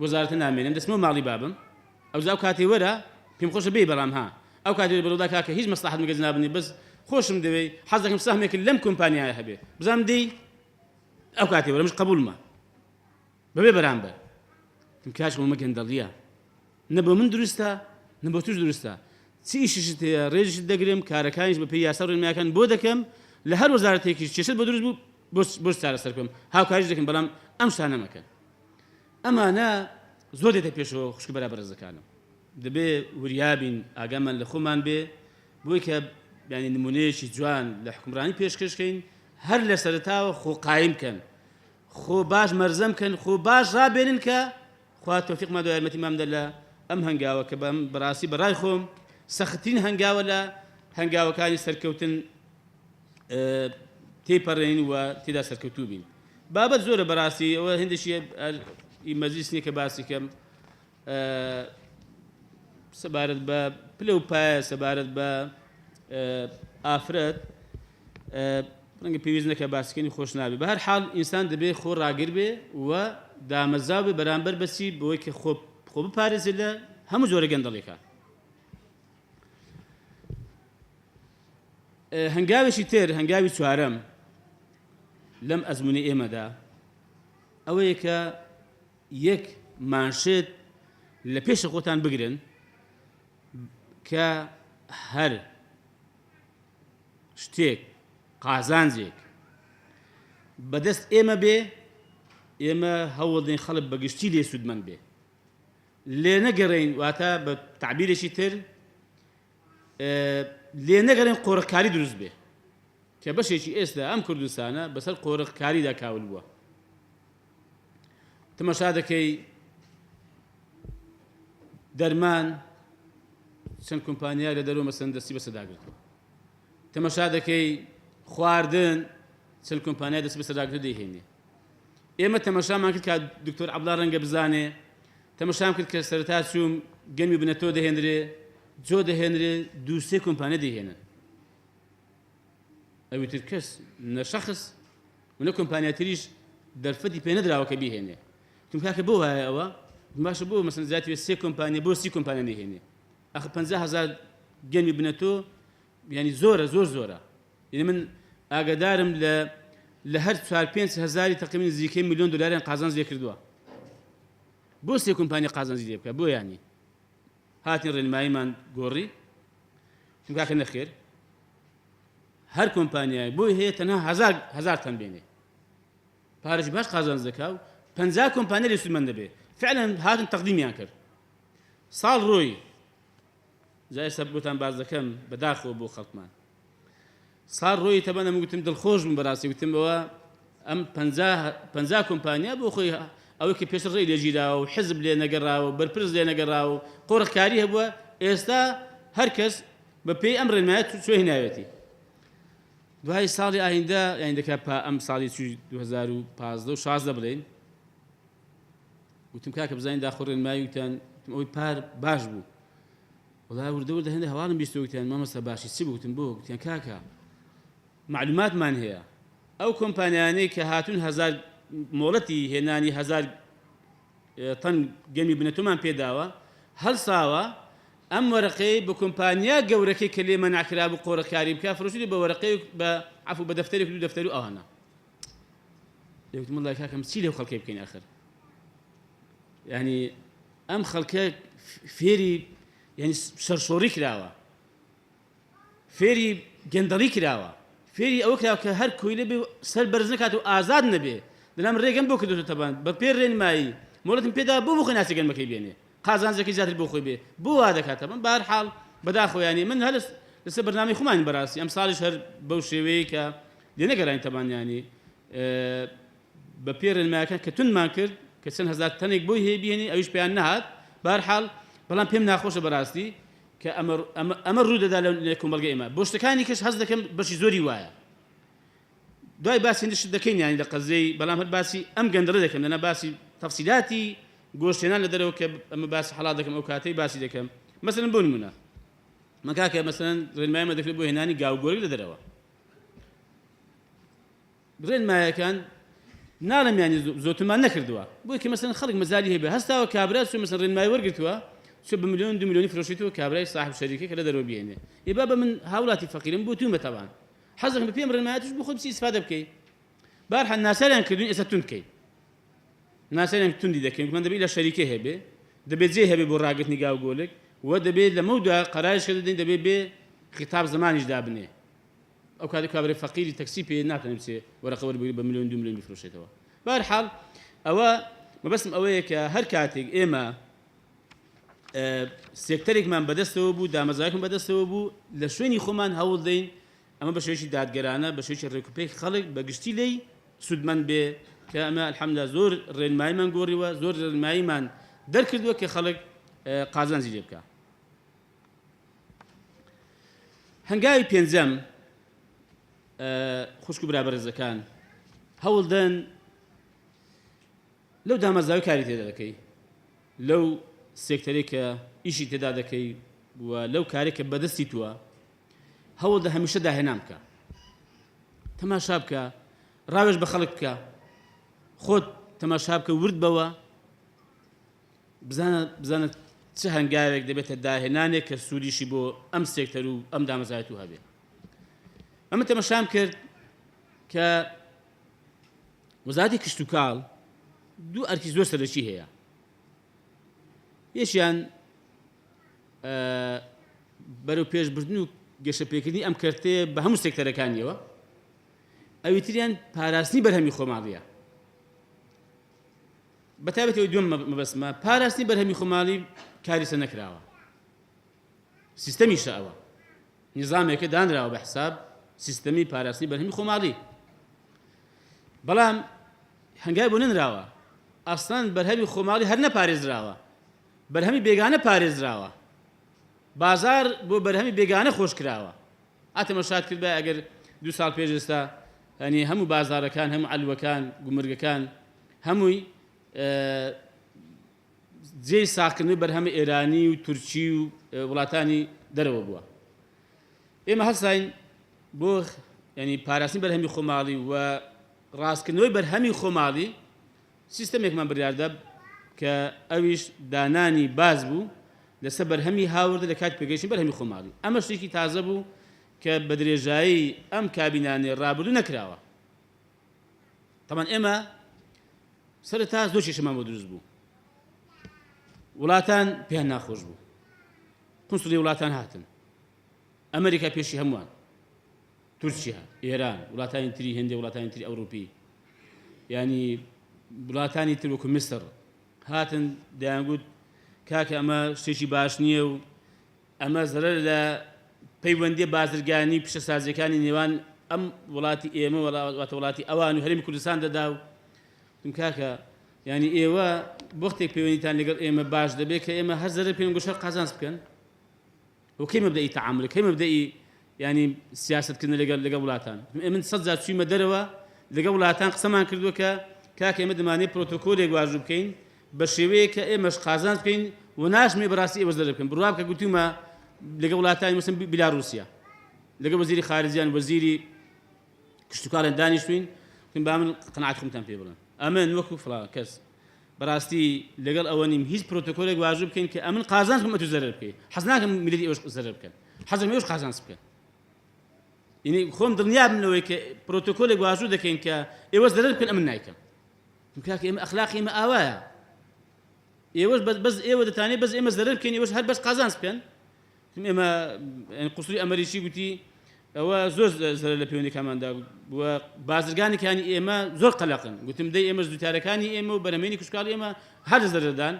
وەزارەتە نامێنم دەچمەوە ماڵی بابم ئەو زاو کاتێ وەرە پێم خۆشە بێ بەڵام ها ئەو کاتێ بەڵەودا کاکە هیچ مەسلحەت مەگەز نابنی بەس خۆشم دەوێ حەز دەکەم سەهمێک لەم کۆمپانیایە هەبێ بزانم دەی ئەو کاتێ وەرە مش قبولمە بەبێ بەرامبەر تم کاچ خۆمە گەندەڵیە نە بۆ من دروستە نە بۆ توش دروستە چی ئیشیشت هەیە ڕێژشت دەگرم کارەکانیش بە پێی یاسا ڕێنمایەکان بۆ دەکەم لە هەر وەزارەتێکیش چێشت بە دروست بوو بۆ چارەسەر بکەم هاوکاریش دەکەم بەڵام ئەم شتانە مەکەن ئەمانە زۆر دێتە پێشەوە خوشک بەرابەر ڕێزەکانم دەبێ وریابین ئاگامان لە خۆمان بێ بۆی کە ینی نمونەیەکی جوان لە حکومڕانی پێشکەشکەین هەر لە سەرتاوە خۆ قایم کەن خۆ باش مەرزەم کەن خۆ باش ڕابێنن کە خوا تەوفیقمان دۆ یارمەتیمان بدە لە ئەم هەنگاوە کە بەم بەڕاستی بەڕای خۆم سەختترین هەنگاوە لە هەنگاوەکانی سەرکەوتن تێپەڕێن و تێدا سەرکەوتوو بین بابەت زۆرە بەڕاستی ئەوە هێندێکی مەجلیس نییە کە باسی کەم سەبارەت بە پلە و پایە سەبارەت بە ئافرەت ڕەنگە پێویست نەکە باسیکەنی خۆش نابێت بە هەر حاڵ ئینسان دەبێت خۆ ڕاگر بێ و دامەزاو بێ بەرامبەر بەچی بەوەی کە خۆ بپارێزێت لە هەموو زۆرە گەندەڵێکە هەنگاوێکی تر هەنگاوی چوارەم لەم ئەزمونی ئێمەدا ئەوەیە کە یەک مانشێت لە پێشە خۆتان بگرن کە هەر شتێک قازانجێک بەدەست ئێمە بێ ئێمە هەوڵدەین خەڵک بەگشتی لێ سوودمەند بێ لێ نەگەڕین واتە بە تعبیرێکی تر لێ نەگەڕین قۆڕەکاری دروست بێ کە بەشێکی ئێستا ئەم کوردستانە بەسەر قۆڕەکاریدا کاول بووە تەماشا دەکەی دەرمان چەند کۆمپانیا لە دەرەوە مەسەن دەستی بەسەداگرتووە تەماشا دەکەی خواردن چەند کۆمپانیا دەستی بەسەداگرتو دەیهێنێ ئێمە تەماشامان کرد کە دکتۆر عەبدوڵڵا ڕەنگە بزانێ تەماشام کرد کە سەرەتا چووم گەنمی بنەتەوە دەهێنرێ جۆ دەهێنرێ دوو سێ کۆمپانیا دەیهێنن ئەوی تر کەس نە شەخص و نە کۆمپانیا تریش دەرفەتی پێ نەدراوە کە بیهێنێ تم کاکە بۆ وایە ئەوە باشە بۆ مەسەن زیاتر سێ کۆمپانیا بۆ سی کۆمپانیا دەیهێنێ ئەخ 50,000 گەنمی بنەتۆ ینی زۆرە زۆرە یعنی من ئاگادارم لە هەر 4-5 هەزاری تقریباً نزیکەی ملیۆن دۆلاریان قازانج لێ کردووە بۆ سێ کۆمپانیا قازانجی لێ بکە بۆ ینی هاتین ڕێنماییمان گۆڕی چون کاکە نەخێر هەر کۆمپانیای بۆی هەیە تەنها 1000 تەن بێنێ پارەی باش قازانج دەکا و 50 کۆمپانیا لێ سوودمەند دەبێ فعلا هاتن تەقدیمیان کرد ساڵ ڕۆی جای ئێستا بۆتان باز دەکەم بەداخەوە بۆ خەڵکمان ساڵ ڕۆی تەبەن ئەمە گوتم دڵخۆش بووم بەڕاستی گوتم ئەوە ئەم 50 کۆمپانیا بۆ خۆی ئەوەی کە پێش ڕێی لێگیراوە و حزب لێ نەگەڕاوە و بەرپرس لێ نەگەڕاوە و قۆڕەکاری هەبووە ئێستا هەر کەس بە پێی ئەم ڕێنمایە چۆ هێناوێتی دوای ساڵی ئایندا یانی دەکات ئەم ساڵی 2015 و 16 بڵێن وتم کاکە بزانین داخۆ ڕێنمایی وتیان ئەوی پار باش بوو وڵای وردە هەندێک هەواڵم بیستە وتیان مامۆستا باشی چی بووتم بۆ گوتیان کاکە معلوماتمان هەیە ئەو کۆمپانیانەی کە هاتوون 1000 مۆڵەتی هێنانی 1000 تەن گەمی بنەتۆمان پێداوە هەڵساوە ئەم وەرەقەی بە کۆمپانیا گەورەکەی کە لێمە ناکرا بە قۆڕەکاری بکە فرۆشتی بە وەرەقەی بە عفو بە دەفتەرێک و دەفتەر و ئەوانە یەکتم وڵای کاکەم چی لێو خەڵکەی بکەین ئاخر یعنی ئەم خەڵکە فێری یعنی شەرشۆڕی کراوە فێری گەندەڵی کراوە فێری ئەوە کراوە کە هەر کۆیلە بێ سەر بەرز نکات و ئازاد نەبێ دەنام ڕێگەم بۆ کردوتە تەبان بە پێ ڕێنمایی مۆڵەتم پێدا بۆ خۆی ناسی گەنمەکەی بێنێ قازانجەکەی زیاتر بۆ خۆی بێ بۆ وا دەکاتە من بەهەرحاڵ بەداخۆیانی من هەر لەسەر بەرنامەی خۆمانی بەڕاستی ئەم ساڵیش هەر بەو شێوەیە کە لێ نەگەڕین تەبانیانی بە پێ ڕێنمایەکان کە تونمان کرد کە چەند هەزار تەنێک بۆی هەیە بێنی ئەویش پێیان نەهات بەهەرحاڵ بەڵام پێم ناخۆشە بەڕاستی کە ئەمە ڕوو دەدا لە کۆمەڵگە ئێمە بۆ شتەکانی کەش هەز دەکەم بەشی زۆری وایە دوای باسی هێندەشت دەکەین یانی لە قەزەی بەڵام هەر باسی ئەم گەندەڵە دەکەم لەنا باسی تەفسیلاتی گۆشتێنان لە دەرەوە کە ئەمە باسی حەڵات دەکەم ئەو کاتەی باسی دەکەم مەسەلەن بۆ نمونە من کاکە مەسەلەن ڕێنماییمە دەکرێت بۆ هێنانی گاوگۆرگ لە دەرەوە ڕێنمایەکان ناڵم ینی زۆرتمان نەکردووە بۆی کە مەسەلەن خەڵک مەزالی هەیە بێ هەستاوە کابرا چۆن مەسەلەن ڕێنمایی وەرگرتووە چۆن بە ملیۆن 2 ملیۆنی فرۆشیتەوە کابرای صاحب شەریکە کە لە دەرەوە بێنێ ئێ بابە من هاوڵاتی فەقیرم بۆ تومە تەوان حەزەکەم بە پێم ڕێنمایەتش بۆ خۆم چی ئیسفادە بکەیت بەهەرحاڵ ناساریان کردوین ئێستا تون بکەیت ناساریان توندی دەکەین من دەبێت لە شەریکە هەبێ دەبێت جێ هەبێ بۆ ڕاگرتنی گاوگۆلێک و دەبێت لە مەودا قەرارش کە دەدەین دەبێت بێ خیتاب زمانیش دابنێ ئەو کاتێک کابرای فەقیری تەکسی پێ ناتوانێت بچێ وەرەقە وەربگری بە ملیۆن 2 ملیۆن بفرۆشێتەوە بەهەرحاڵ ئەوە مەبەستم ئەوەیە کە هەر کاتێک ئێمە سێکتەرێکمان بەدەستەوە بوو دامەزایەکمان بەدەستەوە بوو لە شوێنی خۆمان هەوڵ دەین ئەمە بە شێوەیەکی دادگەرانە بە شێوەیەکی ڕێکوپێک خەڵک بە گشتی لێی سودمەند بێ کە ئەمە الحەمدوللا زۆر ڕێنماییمان گۆڕیوە زۆر ڕێنماییمان دەرکردووە کە خەڵک قازانجی لێ بکە هەنگاوی پێنجەم خوشک و برابەرزەکان هەوڵ دەن لەو دامەزاوی کاری تێدا دەکەی لەو سێکتەرێک کە ئیشی تێدا دەکەی و لەو کارێک کە بەدەستی تووە هەوڵ دە هەمیشە داهێنام بکە تەماشا بکە ڕاوێژ بە خەڵک بکە خۆت تەماشا بکە ورد بەوە بزانە چه هەنگاوێک دەبێتە داهێنانێک کە سوودیشی بۆ ئەم سێکتەر و ئەم دامەزایەت و هەبێ ئەمە تەماشام کرد کە وەزارەتی کشت و کاڵ دوو ئەرکی زۆر سەرەکی هەیە یەکیان بەرەو پێشبردن و گەشەپێکردنی ئەم کەرتەیە بە هەموو سێکتەرەکانیەوە ئەوی تریان پاراستنی بەرهەمی خۆماڵیە بەتایبەتی دووەم مەبەستمە پاراستنی بەرهەمی خۆماڵی کاریسە نەکراوە سیستەمیشە ئەوە نظامێکە دانراوە بە حساب سیستەمی پاراستنی بەرهەمی خۆماڵی بەڵام هەنگای بۆ ننراوە ئەسڵان بەرهەمی خۆماڵی هەر نەپارێزراوە بەرهەمی بێگانە پارێزراوە بازار بۆ بەرهەمی بێگانە خۆش کراوە ئاتەمەشات کرد بە ئەگەر 2 ساڵ پێش ئێستا هەنی هەموو بازارەکان هەموو عەلوەکان گومرگەکان هەمووی جێی ساختکردنی بەرهەمی ئێرانی و تورکی و وڵاتانی دەرەوە بووە ئێمە هەستاین بۆ ینی پاراستنی بەرهەمی خۆماڵی و ڕاستکردنەوەی بەرهەمی خۆماڵی سیستەمێکمان بڕیاردە کە ئەویش دانانی باز بوو لەسەر بەرهەمی هاوردە لە کات پێگەیشتنی بەرهەمی خۆماڵی ئەمە شتێکی تازە بوو کە بە درێژایی ئەم کابینانێ ڕابردوو نەکراوە تەمان ئێمە سەرەتا زۆر کێشەمان بۆ دروست بوو وڵاتان پێیان ناخۆش بوو قونسڵی وڵاتان هاتن ئەمریکا پێشی هەمووان تورکیا ئێران وڵاتانی تری هێندێ وڵاتانی تری ئەوروپی ینی وڵاتانی تر وەکو میسر هاتن دەیانگوت کاکە ئەمە شتێکی باش نییە و ئەمە زەرەر لە پەیوەندی بازرگانی پیشەسازیەکانی نێوان ئەم وڵاتی ئێمە وڵاتە وڵاتی ئەوان و هەرێمی کوردستان دەدا و کاکە ینی ئێوە وەختێک پەیوەندیتان لەگەڵ ئێمە باش دەبێت کە ئێمە هەر زەرەر پێم گۆشە قازانج بکەن و کەی مەبدەئی تەعامل کەی مەبدەئی ینی سیاسەتکردن لەگەڵ وڵاتان من 100 جار چوویمە دەرەوە لەگەڵ وڵاتان قسەمان کردووە کە کاکە ئێمە دەمانێت پرۆتۆکۆلێک واژوو بکەین بە شێوەیە کە ئێمەش قازانج بکەین و ناشمێ بەڕاستی ئێوە زەرەر بکەن بڕوا بکە گوتومە لەگەڵ وڵاتانی مەسەن بیلاڕوسیا لەگەڵ وەزیری خارجیان وەزیری کشت و کاڵیان دانیشتوین با من قەناعەت خۆمتان پێ بڵێن ئەمن وەکو فڵان کەس بەڕاستی لەگەڵ ئەوە نیم هیچ پرۆتۆکۆلێک واژوو بکەین کە ئەمن قازانز بکەم ئەتو زەرەر بکەین حەز ناکەم میلەتی ئێوەش زەرەر بکەن حەزم ئێوەش قازانز بکەن یعنی خۆم دڵنیا بمنەوەی کە پرۆتۆکۆلێک واژوو دەکەین کە ئێوە زەرەر بکەن ئەمن نایکەم کاکە ئێمە ئەخلاقی ئێمە ئاوایە ئێوەش بەس ئێوە دەتانێت بەس ئێمە زەرەر بکەین ئێوەش هەر بەس قازانز بکەن ئێمە قوسوری ئەمەریشی گوتی ئەوە زۆر زەرەر لە پەیوەندیەکانماندا وە بازرگانێکانی ئێمە زۆر قەلەقن گوتم دەی ئێمە زووتارەکانی ئێمە و بەرهەمێنی کوشکاڵی ئێمە هەر زەرەردان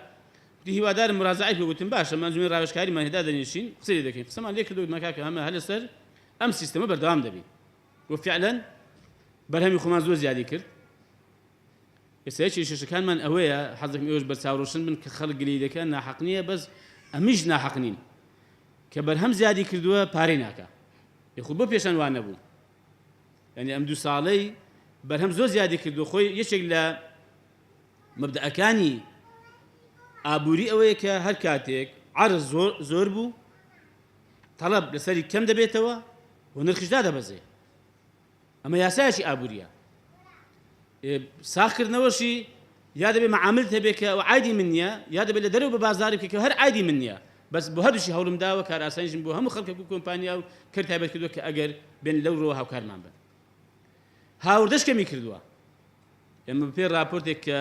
هیوادارم مراجعەی پێ گوتم باشە مانجومی ڕاوێژکاریمان هێدا دەنیشین قسەی دەکەین قسەمان لێ کردو مەکاکە هەمە هەر لەسەر ئەم سیستەمە بەردەوام دەبی وفعلا بەرهەمی خۆمان زۆر زیادی کرد ئێستا کێشەکانمان ئەوەیە حەزم ئێوەش بە چاوڕۆشن بن کە خەڵک گلەیدەکە ناحەق نییە بەس ئەمیش ناحەق نین کە بەرهەم زیادی کردووە پارەی ناکە یخو بۆ پێشەن وان نەبوو یعنی ئەم 2 ساڵەی بەرهەم زۆر زیادی کردو خۆی یەکێک لە مەبدەعەکانی ئابووری ئەوەیە کە هەر کاتێک عەرز زۆر بوو تەڵەب لەسەری کەم دەبێتەوە و نرخیشدا دەبەزێ ئەمە یاسایەکی ئابووریە ساختکردنەوەشی یا دەبێت معاملت هەبێت کە عایدی من نییە یا دەبێت لە دەرەوە بە بازاری بکەیت کە هەر عایدی من نییە بەس بۆ هەردووشی هەوڵم داوە کار ئاسانیشم بۆ هەموو خەڵکێک و کۆمپانیا و کرد تایبەت کردووە کە ئەگەر بێن لەو ڕۆوە هاوکارمان بن هاوردەش کەمی کردووە ئێمە پێ راپۆرتێک کە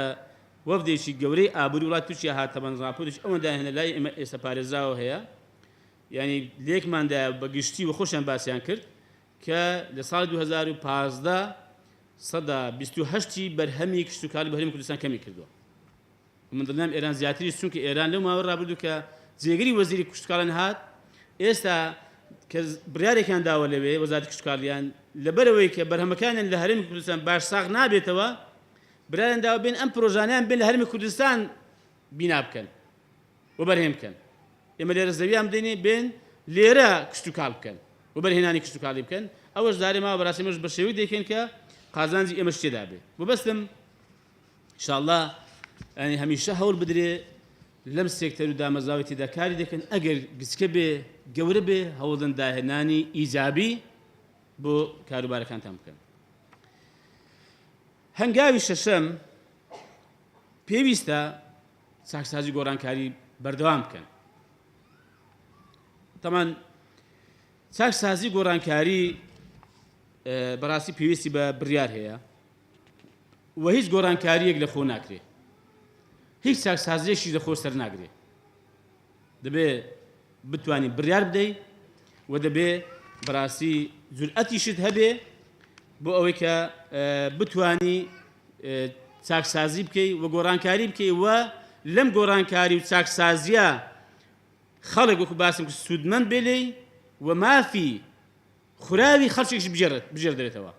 وەفدێکی گەورەی ئابووری وڵات تووشیا هاتەبەن راپۆرتێک ئەوەندا هێنا لای ئێمە ئێستا پارێزراوە هەیە یعنی لێکماندا بە گشتی و خۆشیان باسییان کرد کە لە ساڵی 2015 128 بەرهەمی کشتتوکاری بەهرەمی کوردستان کەمی کردووە من دڵنیام ئێران زیاتری چونکە ئێران لەو ماوە ڕابردوو کە جێگەری وەزیری کشتتوکاران هات ئێستا کە بڕیارێکیان داوە لەوێ وەزارەتی کشتتوکاریان لەبەرەوەی کە بەرهەمەکانیان لە هەرێمی کوردستان باش ساغ نابێتەوە بڕیاریان داوە بێن ئەم پرۆژانیان بێن لە هەرێمی کوردستان بینا بکەن و بەرهێم بکەن ئێمە لێرە زەویان بدەینێ بێن لێرە کشتتوکال بکەن و بەرهێنانی کشتتوکاڵی بکەن ئەوەش دارێ ماوە بەڕاستی ئێمەش بە شێوەی دەیکەن کە قازانجی ئێمەش تێدا بێ بەبەستم ئینشاءالله ئەنی هەمیشە هەوڵ بدرێ لەم سێکتەر و دامەزراوی تێدا کاری دەکەن ئەگەر گچکە بێ گەورە بێ هەوڵدن داهێنانی ئیجابی بۆ کاروبارەکانتان بکەن هەنگاوی شەشەم پێویستە چاکسازی گۆڕانکاری بەردەوام بکەن تەمان چاکسازی گۆڕانکاری بەڕاستی پێویستی بە بڕیار هەیە و هیچ گۆڕانکاریەک لە خۆ ناکرێ هیچ چاکسازیەکی لە خۆ سەر ناگرێ دەبێ بتوانی بڕیار بدەیت و دەبێ بەڕاستی جورئەتیشت هەبێ بۆ ئەوەی کە بتوانی چاکسازی بکەیت و گۆڕانکاری بکەیت و لەم گۆڕانکاری و چاکسازیە خەڵک وەکو باسم کە سوودمەند بێ لێی و مافی خوراوی خەڵکێکش بژێر دەرێتەوە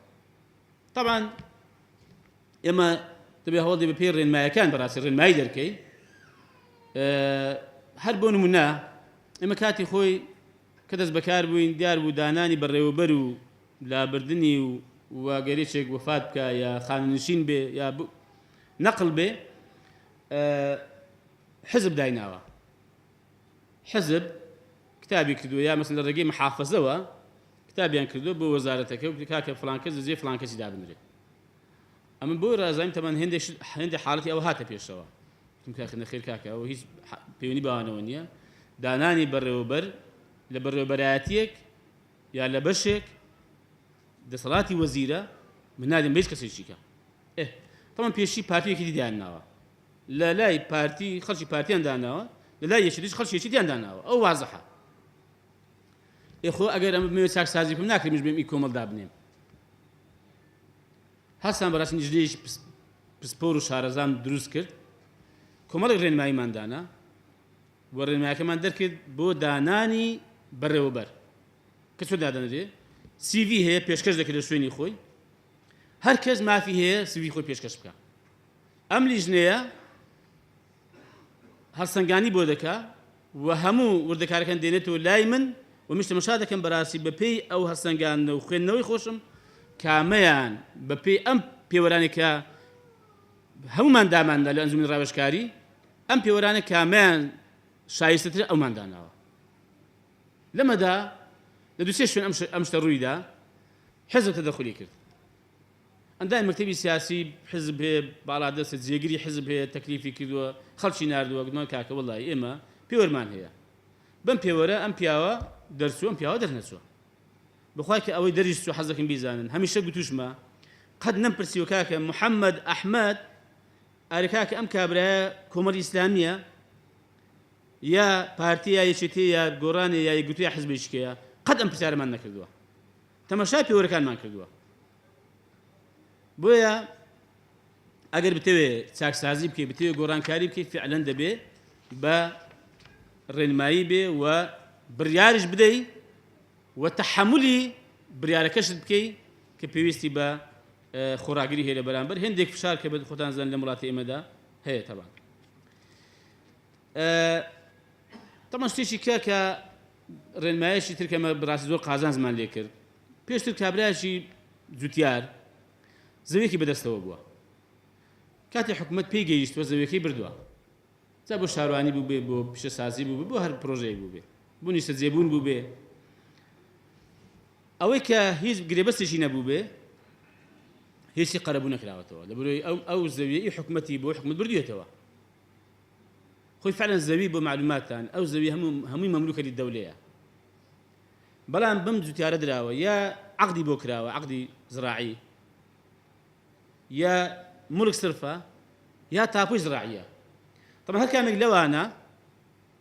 طبعا ئێمە دەبێ هەوڵ دێ بە پێی ڕێنمایەکان بەڕاستی ڕێنمایی دەرکەی هەر بۆ نمونە ئێمە کاتی خۆی کە دەست بەکار بووین دیار بوو دانانی بەڕێوەبەر و لابردنی و واگەرێکێک وفات بکە یا خاننشین بێ یا نەقل بێ حزب دایناوە حزب کتابی کردووە یا مەسەڵەن لە ڕێگەی محافەزەوە کتابیان کردووە بۆ وەزارەتەکە و کاکە فڵان کەس دەجێ فڵان کەسی دابنرێت ئەمە بۆ ڕازایم تەمان هێندێک حاڵەتی ئەوە هاتە پێشەوە کاکە نەخێر کاکە ئەوە هیچ پەیوەندی بەوانەوە نییە دانانی بەڕێوەبەر لە بەڕێوەبەرایەتیەک یا لە بەشێک دەسەڵاتی وەزیرە من نادەم بە هیچ کەسێکی کە تەمان پێشی پارتیەکی دییان ناوە لە لای پارتی خەڵکی پارتیان داناوە لە لای یەکێکیش خەڵکی یەکێکیان داناوە ئەو وازەحە خۆ ئەگەر ئەمە بمەوێت چاکسازی بکەم ناکرێمش بێم ئی کۆمەڵ دابنێم هەستان بەڕاستی نزلێکی پسپۆر و شارەزان دروست کرد کۆمەڵێک ڕێنماییمان دانا و ڕێنماییەکەمان دەرکرد بۆ دانانی بەڕێوەبەر کە چۆن دادەنرێ CV هەیە پێشکەش دەکرێت لە شوێنی خۆی هەر کەس مافی هەیە CV خۆی پێشکەش بکە ئەم لیژنەیە هەڵسەنگانی بۆ دەکا و هەموو وردەکارەکان دێنێتەوە لای من و میش تەماشا دەکەم بەڕاستی بەپێی ئەو هەڵسەنگانە و خوێندنەوەی خۆشم کامەیان بەپێی ئەم پێوەرانێک کە هەمومان داماندا لە ئەنجومی ڕاوێژکاری ئەم پێوەرانە کامەیان شایستەترە ئەومان داناوە لەمەدا لە دووسێ شوێن ئەم شتە ڕوویدا حزب تەدەخولی کرد ئەندای مەکتەبی سیاسی حزب هەیە باڵادەست جێگیری حزب هەیە تەکلیفی کردووە خەڵکی ناردووە گومان کاکە وەڵی ئێمە پێوەرمان هەیە بەم پێوەرە ئەم پیاوە دەرچووە ئەم پیاوە دەرنەچووە بخوای کە ئەوەی دەریشتووە حەزەکەم بیزانن هەمیشە گوتوشمە قەت نەمپرسیوە کاکە محەممەد ئەحمەد ئارە کاکە ئەم کابرایە کۆمەڵی ئیسلامیە یا پارتی یا یەکێتی یا گۆڕانێ یا یەکگرتووی حزبێکیەیە قەت ئەم پرسیارەمان نەکردووە تەماشای پێوەرەکانمان کردووە بۆیە ئەگەر بتەوێ چاکسازی بکەیت بتەوێ گۆڕانکاری بکەیت فعلەن دەبێ بە ڕێنمایی بێ و بڕیارش بدەیت و تەحەمولی بڕیارەکەشت بکەیت کە پێویستی بە خۆراگری هەیە لە بەرامبەر هێندێک فشار کە بە خۆتان زەن لە وڵاتی ئێمەدا هەیە تەبان تەمان شتێکی کە ڕێنمایەکی تر کەمە بەڕاستی زۆر قازان زمان لێ کرد پێشتر کابرایەکی جوتیار زەویەکی بەدەستەوە بووە کاتی حکومەت پێی گەیشتووە زەویەکەی بردووە جا بۆ شارۆانی بوو بێ بۆ پیشەسازی بوو بێ بۆ هەر پرۆژەیە بوو بێ بۆ نیشتەجێبوون بوو بێ ئەوەی کە هیچ گرێبەستێکی نەبوو بێ هیچی قەرەبوو نەکراوەتەوە لەبەرەوەی ئەو زەویەی حکومەتی بۆ حکومەت بردوێتەوە خۆی فعلا زەوی بۆ معلوماتان ئەو زەوی هەمووی مەملوکەتی دەولەیە بەڵام بەم جوتیارە دراوە یا عەقدی بۆ کراوە عەقدی زراعی یا ملک صرفە یا تاپۆی زراعیە طبعا هەر کامێک لەوانە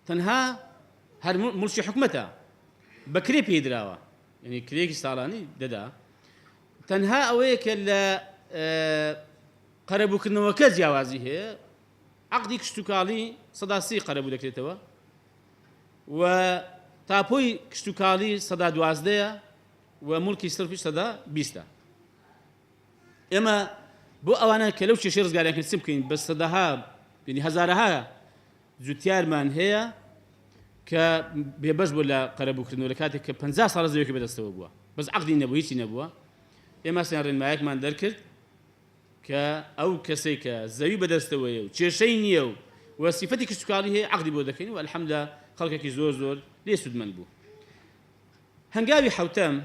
تەنها هەر ملکی حکومەتە بە کرێ پێی دراوە یعنی کرێکی ساڵانی دەدا تەنها ئەوەیە کە لە قەرەبووکردنەوەکە جیاوازی هەیە عەقدی کشتتوکاڵی سەدا 30 قەرەبوو دەکرێتەوە و تاپۆی کشتتوکاڵی سەدا 12ەیە و ملکی سرفی سەدا 20ە ئێمە بۆ ئەوانە کە لەو کێشەی ڕزگاریان چ بکەین بە سەدەها یعنی هەزارەها جوتیارمان هەیە کە بێبەش بوو لە قەرەبووکردنەوە لە کاتێک کە 50 ساڵ زەویەکە بەدەستەوە بووە بەس عەقدی نەبوو هیچی نەبووە ئێمە سیان ڕێنمایەکمان دەرکرد کە ئەو کەسەی کە زەوی بەدەستەوەیە و کێشەی نییە و وەسیفەتی کشتتوکاڵی هەیە عەقدی بۆ دەکەین و ئەلحەمدوللا خەڵکێکی زۆر لێ سوودمەند بوو هەنگاوی حەوتەم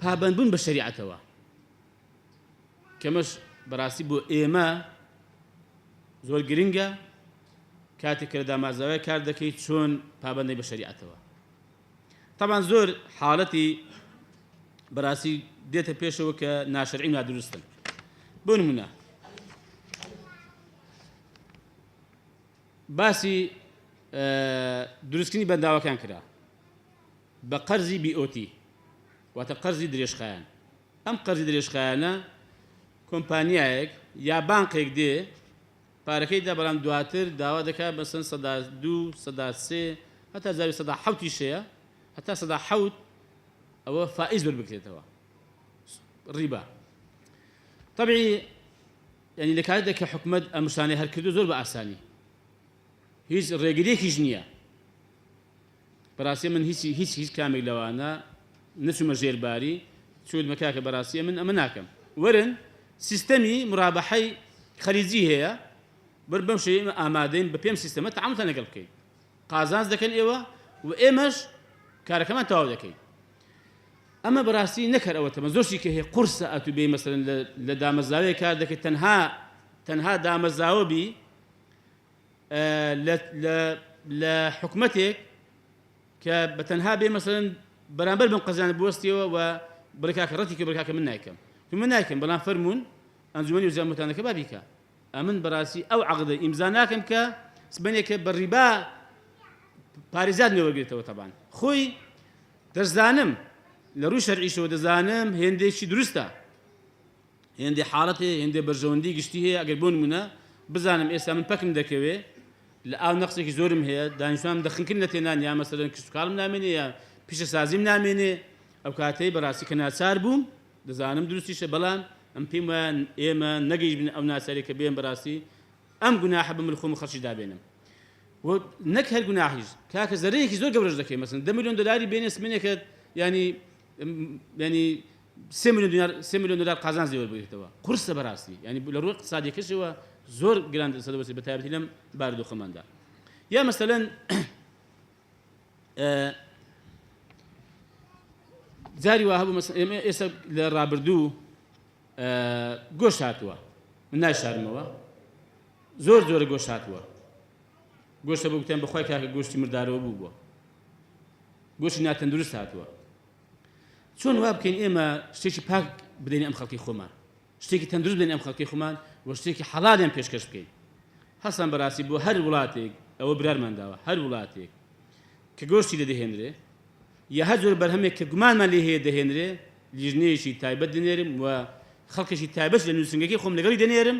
پابەندبوون بە شەریعەتەوە کەمەش بەڕاستی بۆ ئێمە زۆر گرنگە کاتێک کە لە دامازراوی کار دەکەیت چۆن پابەندی بە شەریعەتەوە طبعا زۆر حاڵەتی بەڕاستی دێتە پێشەوە کە ناشەرعی نادروستن بۆ نمونە باسی دروستکردنی بەنداوەکان کرا بە قەرزی BOT واتە قەرزی درێژخایەن ئەم قەرزی درێژخایەنە کۆمپانیایەک یا بانقێک دێ پارەکەی دا بەڵام دواتر داوا دەکات بەسەن سەدا 2 سەدا 3 هەتا زاوی سەدا 7 شەیە هەتا سەدا 7 ئەوە فائز وەربگرێتەوە ڕیبا طبعی یعنی لە کاتێکدا کە حکومەت ئەم شتانەی هەرکردو زۆر بە ئاسانی هیچ ڕێگریەکیش نییە بەڕاستی من هیچ کامێک لەوانە نەچوومە ژێرباری چۆن مەکاکە بەڕاستی من ئەمە ناکەم وەرن سیستەمی مڕابەحەی خەریجی هەیە بەر بەم شێوەیە ئێمە ئامادەین بە پێم سیستەمە تەعاملتان لەگەڵ بکەین قازانج دەکەن ئێوە و ئێمەش کارەکەمان تەواو دەکەین ئەمە بەڕاستی نەکەر ئەوە تەمە زۆرشی کە هەیە قورسە ئەتوبێ مەسەلەن لە دامەزراوەیە کار دەکەیت تەنها دامەزراوە بی لە حکومەتێک کە بەتەنها بێ مەسەلەن بەرامبەر بم قەزانە بوەستیەوە و بڕێکاکە ڕەتی کە بڕێکاکە من نایکەم من نایکەم بەڵام فەرمونون ئەنجومەنی وزارەتمەتانەکە بابیکە ئەمن بەڕاستی ئەو عەقدە ئیمزا ناکەم کە سبەنێکە بە ڕیبا پارێزات نێوەرگێتەوە تەبان خۆی دەزانم لە ڕووی شەرعیشەوە دەزانم هێندێکی دروستە هێندێ حاڵەتێ هێندێ بەرژەوەندی گشتی هەیە ئەگەر بۆ نمونە بزانم ئێستا من پەکم دەکەوێ لە ئاو نەقسێکی زۆرم هەیە دانیشتوانم دەخنکرد لە تێنان یا مەسەلەن کشتتوکاڵم نامێنێ یا پیشەسازیم نامێنێ ئەو کاتەی بەڕاستی کە ناچار بووم دەزانم دروستیشە بەڵام ئەم پێم وایە ئێمە نەگەیشت بن ئەو ناچارێک کە بێن بەڕاستی ئەم گوناحە بە ملخۆم و خەڵکی دابێنم و نەک هەر گوناحیش کاکە زەرەیەکی زۆر گەورەش دەکەی مەسەلەن 10 ملیۆن دلاری بێنێ سمێنێکە ینی 3 ملیۆن دلار قازانج لێوەربگرێتەوە قورسە بەڕاستی ینی لە ڕووی اقتصادیەکەشەوە زۆر گران سەدەبەسێت بە تایبەتی لەم بارودۆخەماندا یا مەسەلەن جاری وا هەبوو ئێستا لە ڕابردوو گۆشت هاتووە من ناشارمەوە زۆر زۆرە گۆشت هاتووە گۆشتە بۆ گوتیان بەخوای کاکە گۆشتی مردارەوە بوو بووە گۆشتی ناتەندروست هاتووە چۆن وا بکەین ئێمە شتێکی پاک بدەین ئەم خەڵکی خۆمان شتێکی تەندروست بدەین ئەم خەڵکی خۆمان و شتێکی حەڵالیان پێشکەش بکەین هەستان بەڕاستی بۆ هەر وڵاتێک ئەوە برارمان داوە هەر وڵاتێک کە گۆشتی لە دەهێنرێ یا هەر زۆر بەرهەمێک کە گومانمان لێ هەیە دەهێنرێ لیژنەیەکی تایبەت دەنێرم و خەڵکێکی تایبەت لە نووسنگەکەی خۆم لەگەڵی دەنێرم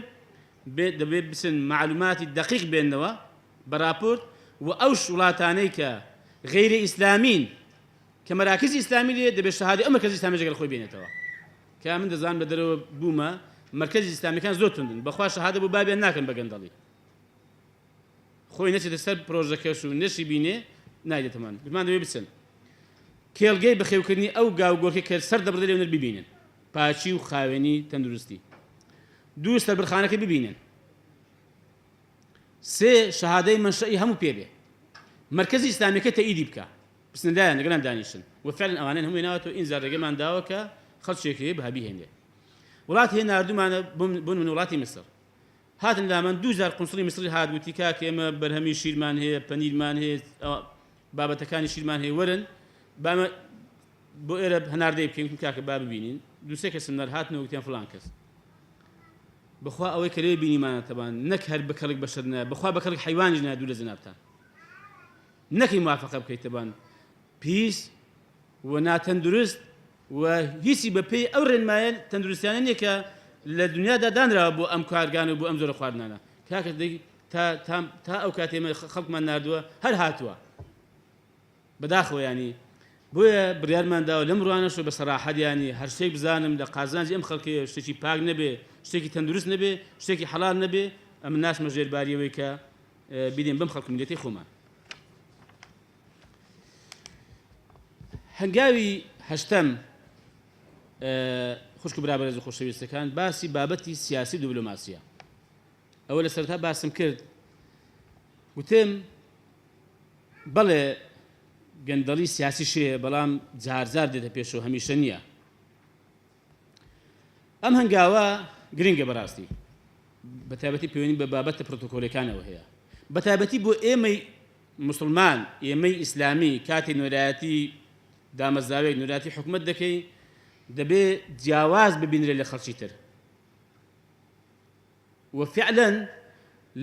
دەبێت بسن معلوماتی دقیق بێننەوە بە راپۆرت و ئەوش وڵاتانەی کە غەیری ئیسلامین کە مەراکزی ئیسلامی لێ دەبێت شەهادەی ئەو مەرکەزی ئیسلامی لەگەڵ خۆی بێنێتەوە کە من دەزانم بە دەرەوە بوومە مەرکەزی ئیسلامیەکان زۆر توندن بەخوا شەهادە بۆ بابیان ناکەن بە گەندەڵی خۆی نەچێتە سەر پرۆژەکەش و نەشی بینێ نایدێتەمان گوتمان دەوێت بچن کێڵگەی بەخێوکردنی ئەو گاوگۆرکە کە سەر دەبڕێ لێونەر ببینن پاچی و خاوێنی تەندروستی دوو سەربڕخانەکە ببینن سێ شەهادەی منشەئی هەموو پێبێ مەرکەزی ئیسلامیەکە تەئیدی بکە بسنلایەن لەگەڵان دانیشن و فعلا ئەوانەیان هەمووی ناوەتەوە ئینزار ڕێگەمان داوە کە خەڵکێکی بەهابی هێندێ وڵات هەیە ناردوومانە بوون من وڵاتی مەسر هاتن لامن 2000 قونسڵی مصری هات گوتی کاکە ئێمە بەرهەمی شیرمان هەیە پەنیرمان هەیە بابەتەکانی شیرمان هەیە وەرن بامە بۆ ئێرە هەناردەی بکەین کاکە با ببینین دووسێ کەسم نەر هاتنەوە گوتیان فڵان کەس بخوا ئەوەی کە لێ بینیمانە تەبان نەک هەر بەکەڵک بەشەر نایە بخوا بەکەڵک حیوانیش نایە دوو لە جەنابتان نەکەی موافقە بکەیت تەبان پیس و ناتەندروست و هیچی بە پێی ئەو ڕێنمایە تەندروستیانە نییە کە لە دنیادا دانراوە بۆ ئەم کارگان و بۆ ئەم زۆرە خواردنانە کاکە تا ئەو کاتێمە خەڵکمان نردووە هەر هاتووە بەداخەوە ینی بۆیە بڕیارمان داوە لەم ڕوانەش بە سەراحەت ینی هەر شتێک بزانم لە قازانجی ئەم خەڵکی شتێکی پاک نەبێ شتێکی تەندروست نەبێ شتێکی حەڵال نەبێ ئەم ناسمە ژێرباریەوەی کە بینێن بەم خەڵکی ملەتی خۆمان هەنگاوی هەشتەم خوشک برابەرز و خۆشەویستەکان باسی بابەتی سیاسی دیپلۆماسیە ئەوە لە سەرەتا باسم کرد وتم بەڵێ گەندەڵی سیاسی شەیە بەڵام جارجار دێتە پێشەوە هەمیشە نییە ئەم هەنگاوە گرنگە بەڕاستی بەتایبەتی پەیوەندی بە بابەتە پرۆتۆکۆلەکانەوە هەیە بەتایبەتی بۆ ئێمەی مسلمان ئێمەی ئیسلامی کاتی نۆرایەتی دامەزراوەی نۆرایەتی حکومەت دەکەی دەبێت جیاواز ببینرێ لە خەڵکی تر وفعلا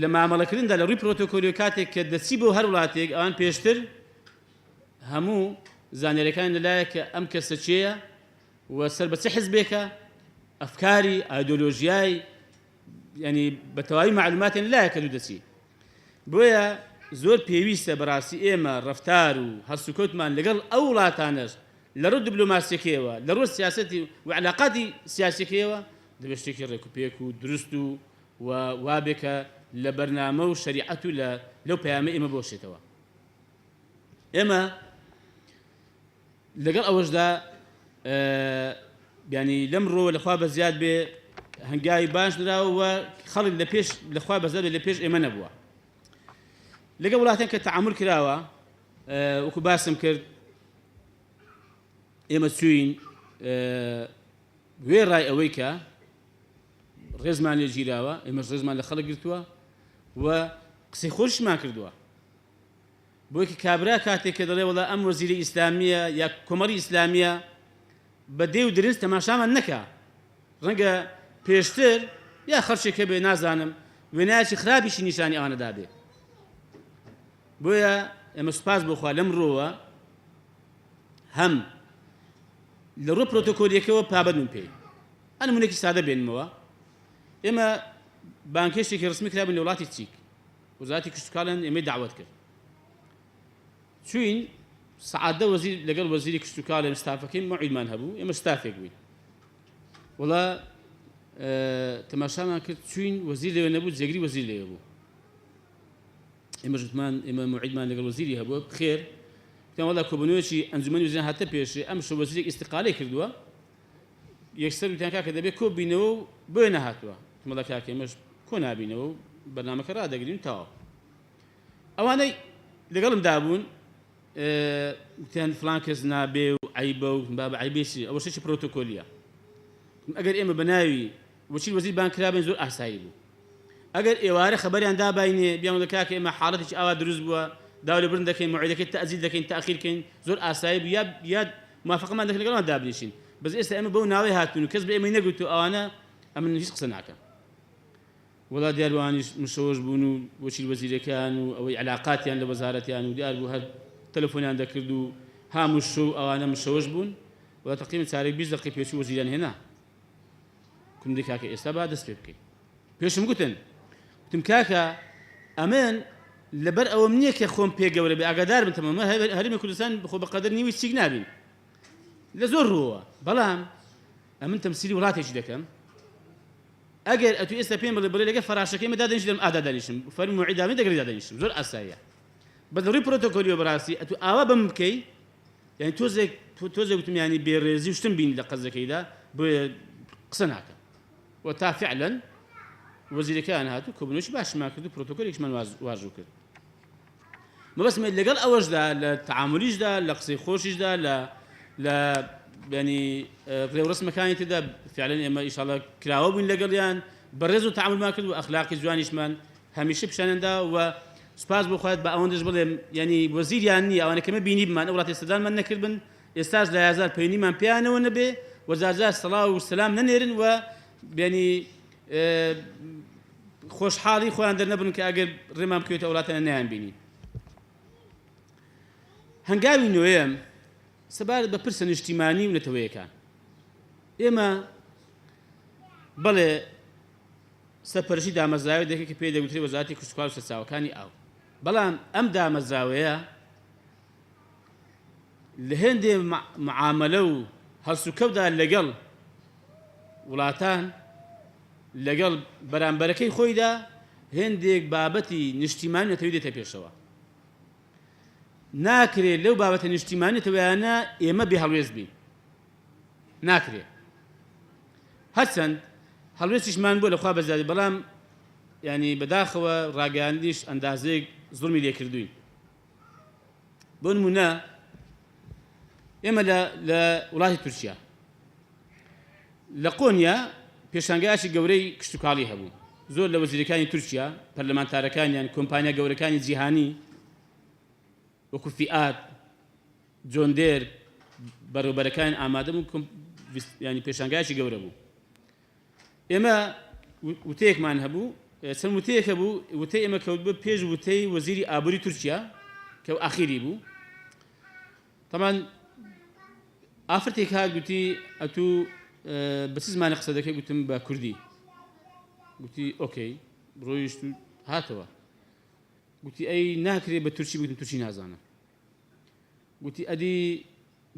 لە مامەڵەکردندا لە ڕووی پرۆتۆکۆلی کاتێک کە دەچی بۆ هەر وڵاتێک ئەوان پێشتر هەموو زانیاریەکان لەلایە کە ئەم کەسە چێیە و سەر بە چه حزبێکە ئەفکاری ئایدۆلۆژیای ینی بە تەواوی معلوماتیان لایە کە دوو دەچی بۆیە زۆر پێویستە بەڕاستی ئێمە ڕەفتار و هەستوکەوتمان لەگەڵ ئەو وڵاتانەش لە ڕوو دیپلۆماسیەکەیەوە لە ڕوو سیاسەتی و علاقاتی سیاسیەکەیەوە دەبێت شتێکی ڕێکوپێک و دروست و وابێکە لە بەرنامە و شەریعەت و لەو پەیامە ئێمە بۆشێتەوە ئێمە لەگەڵ ئەوەشدا ینی لەم ڕۆ لەخوا بە زیاد بێ هەنگاوی باش نراوە خەڵک لە پێش لەخوا بەزار لە پێش ئێمە نەبووە لەگەڵ وڵاتێن کە تەعامل کراوە وەکو باسم کرد ئێمە چوین وێ ڕای ئەوەی کە ڕێزمان لێ گیراوە ئێمەش ڕێزمان لە خەڵک گرتووە و قسەی خۆشمان کردووە بۆی کە کابرا کاتێک کە دەڵێ وەڵا ئەم وەزیری ئیسلامیە یا کۆمەڵی ئیسلامیە بە دێ و درست تەماشامان نەکا ڕەنگە پێشتر یا خەرشێکە بێ نازانم وێنایەکی خراپیشی نیشانی ئەوانەدا بێ بۆیە ئێمە سوپاس بۆخوا لەم ڕۆوە هەم لە ڕوو پرۆتۆکۆلیەکەوە پابەدون پێی ئەنمونێکی سادە بێنمەوە ئێمە بانکێشێکی ڕسمی کرابن لە وڵاتی چیک وەزارەتی کشتوکاڵیان ئێمەی داوەت کرد چوین سەعادە وەزیر لەگەڵ وەزیری کشتوکاڵی ستافەکەی موعیدمان هەبوو ئێمە ستافێک بووین وڵا تەماشامان کرد چوین وەزیر لێوە نەبوو جێگری وەزیر لێوە بوو ئێمە ژوتمان ئێمە موعیدمان لەگەڵ وەزیری هەبووە بخێر کتان وەڵا کۆبنەوەیەکی ئەنجومەنی وەزیران هاتە پێشێ ئەم شەو وەزیرێک ئیستیقالەی کردووە یەکسەر وتیان کاکە دەبێت کۆ بینەوە و بۆیە نەهاتووە وەڵا کاکە ئێمەش کۆ نابینەوە و بەرنامەکە ڕادەگرین تاوە ئەوانەی لەگەڵم دابوون وتیان فڵان کەس نابێ و عیبە و با بە عیبێکی ئەوە شتێکی پرۆتۆکۆلیە ئەگەر ئێمە بەناوی وەچی وەزیر بان کرابن زۆر ئاسایی بوو ئەگەر ئێوارە خەبەریان دابینێ بیان دەکا کە ئێمە حاڵەتێکی ئاوا دروست بووە داوا لە برن دەکەین موعیدەکەی تەعزیل دەکەین تاخیرکەین زۆر ئاسایی بوو یا موافقەمان دەکەین لەگەڵمان دابنیشین بەس ئێستا ئێمە بەو ناوەی هاتوون و کەس بە ئێمەی نەگوت و ئەوانە ئەمن هیچ قسە ناکەم وڵا دیاروانیش مشەوەش بوون و وەچی وەزیرەکان و ئەوەی علااقاتیان لە وەزارەتیان و دیار بوو هەر تەلەفۆنیان دەکرد و هەموو شەو ئەوانە مشەوەش بوون وڵا تەقریباً چارەی 20 دقیقە پێچوو وەزیران هێنا کوم کاکە ئێستا با دەست پێ بکەین پێشم گوتن کاکە ئەمن لەبەر ئەوەم نییە کە خۆم پێ گەورە بێ ئاگادار بن تەمامە هەرێمی کوردستان بخۆ بەقەدر نیوی چیک نابین لە زۆر ڕووە بەڵام ئەمن تەمسیلی وڵاتێکی دەکەم ئەگەر ئەتو ئێستا پێم بڵێ بڵێ لەگە فەراشەکەی مەدا دەنیش دەم ئادا دانیشم فەرمی موعیدامی دەگەری دانیشم زۆر ئاساییە بەدڵی پرۆتۆکۆلیۆ بەڕاستی ئەتو ئاوا بم بکەی یعنی تۆزێک وتم ینی بێڕێزی شتم بینی لە قەزەکەیدا بۆ قسە ناکەم و تا فعلا وەزیرەکەیان هاتو کۆبنەوەی باشمان کرد و پرۆتۆکۆلێکیشمان واژوو کرد مەبەستمە لەگەڵ ئەوەشدا لە تەعاملیشدا لە قسەی خۆشیشدا لە ینی ڕێوڕسمەکانی تێدا فعلا ئێمە ئیشاڵڵا کراوە بووین لەگەڵیان بەڕێز و تەعاملمان کرد و ئەخلاقی جوانیشمان هەمیشە پیشانەندا و سپاس بۆ خۆیت بە ئەوەندەش بڵێم ینی وەزیریان نییە ئەوانە کەمە بینی بمان ئەو وڵاتی سەدانمان نەکردبن ئێستاش لە یازار پەیوەندیمان پێیانەوە نەبێ وەزارجار سەڵاو و سەلام نەنێرن و ینی خۆشحاڵی خۆیان دەرنەبن کە ئەگەر ڕێمان بکەوێتە وڵاتانە نەیان بینی هەنگاوی نوێیەم سەبارەت بە پرسە نیشتیمانی و نەتەوەیەکان ئێمە بەڵێ سەرپەرشی دامەزراوی دەکەی کە پێی دەگوترێت وەزارەتی کشتوکاڵ و سەرچاوەکانی ئاو بەڵام ئەم دامەزراوەیە لە هێندێ معاملە و هەڵسوکەوتدا لەگەڵ وڵاتان لەگەڵ بەرامبەرەکەی خۆیدا هێندێک بابەتی نیشتیمانی نەتەوەی دێتە پێشەوە ناکرێت لەو بابەتە نیشتیمانی نەتەوەیانە ئێمە بێ هەڵوێز بین ناکرێت هەرچەند هەڵوێستیشمان بۆ لەخوا بەزاری بەڵام ینی بەداخەوە ڕاگەیاندیش ئەندازەیەک زوڵمی لێکردوین بۆ نمونە ئێمە لە وڵاتی تورکیا لە قۆنیا پێشانگایشی گەورەی کشتوکاڵی هەبوو زۆر لە وەزیرەکانی تورکیا پەرلەمانتارەکانیان کۆمپانیا گەورەکانی جیهانی وەکو فیئات جۆندێر بەڕێوەبەرەکان ئامادە بوون ینی پێشانگایشی گەورە بوو ئێمە وتەیەکمان هەبوو چەند وتەیەک هەبوو وتەی ئێمە کەوت بە پێش وتەی وەزیری ئابووری تورکیا کە ئاخیری بوو تەمان ئافرەتێک هات گوتی ئەتوو بە چ زمانە قسە دەکەی گوتم بە کوردی گوتی ئۆکەی ڕۆیشت و هاتەوە گوتی ئەی ناکرێت بە تورکی بگوتم تورکی نازانم گوتی ئەدی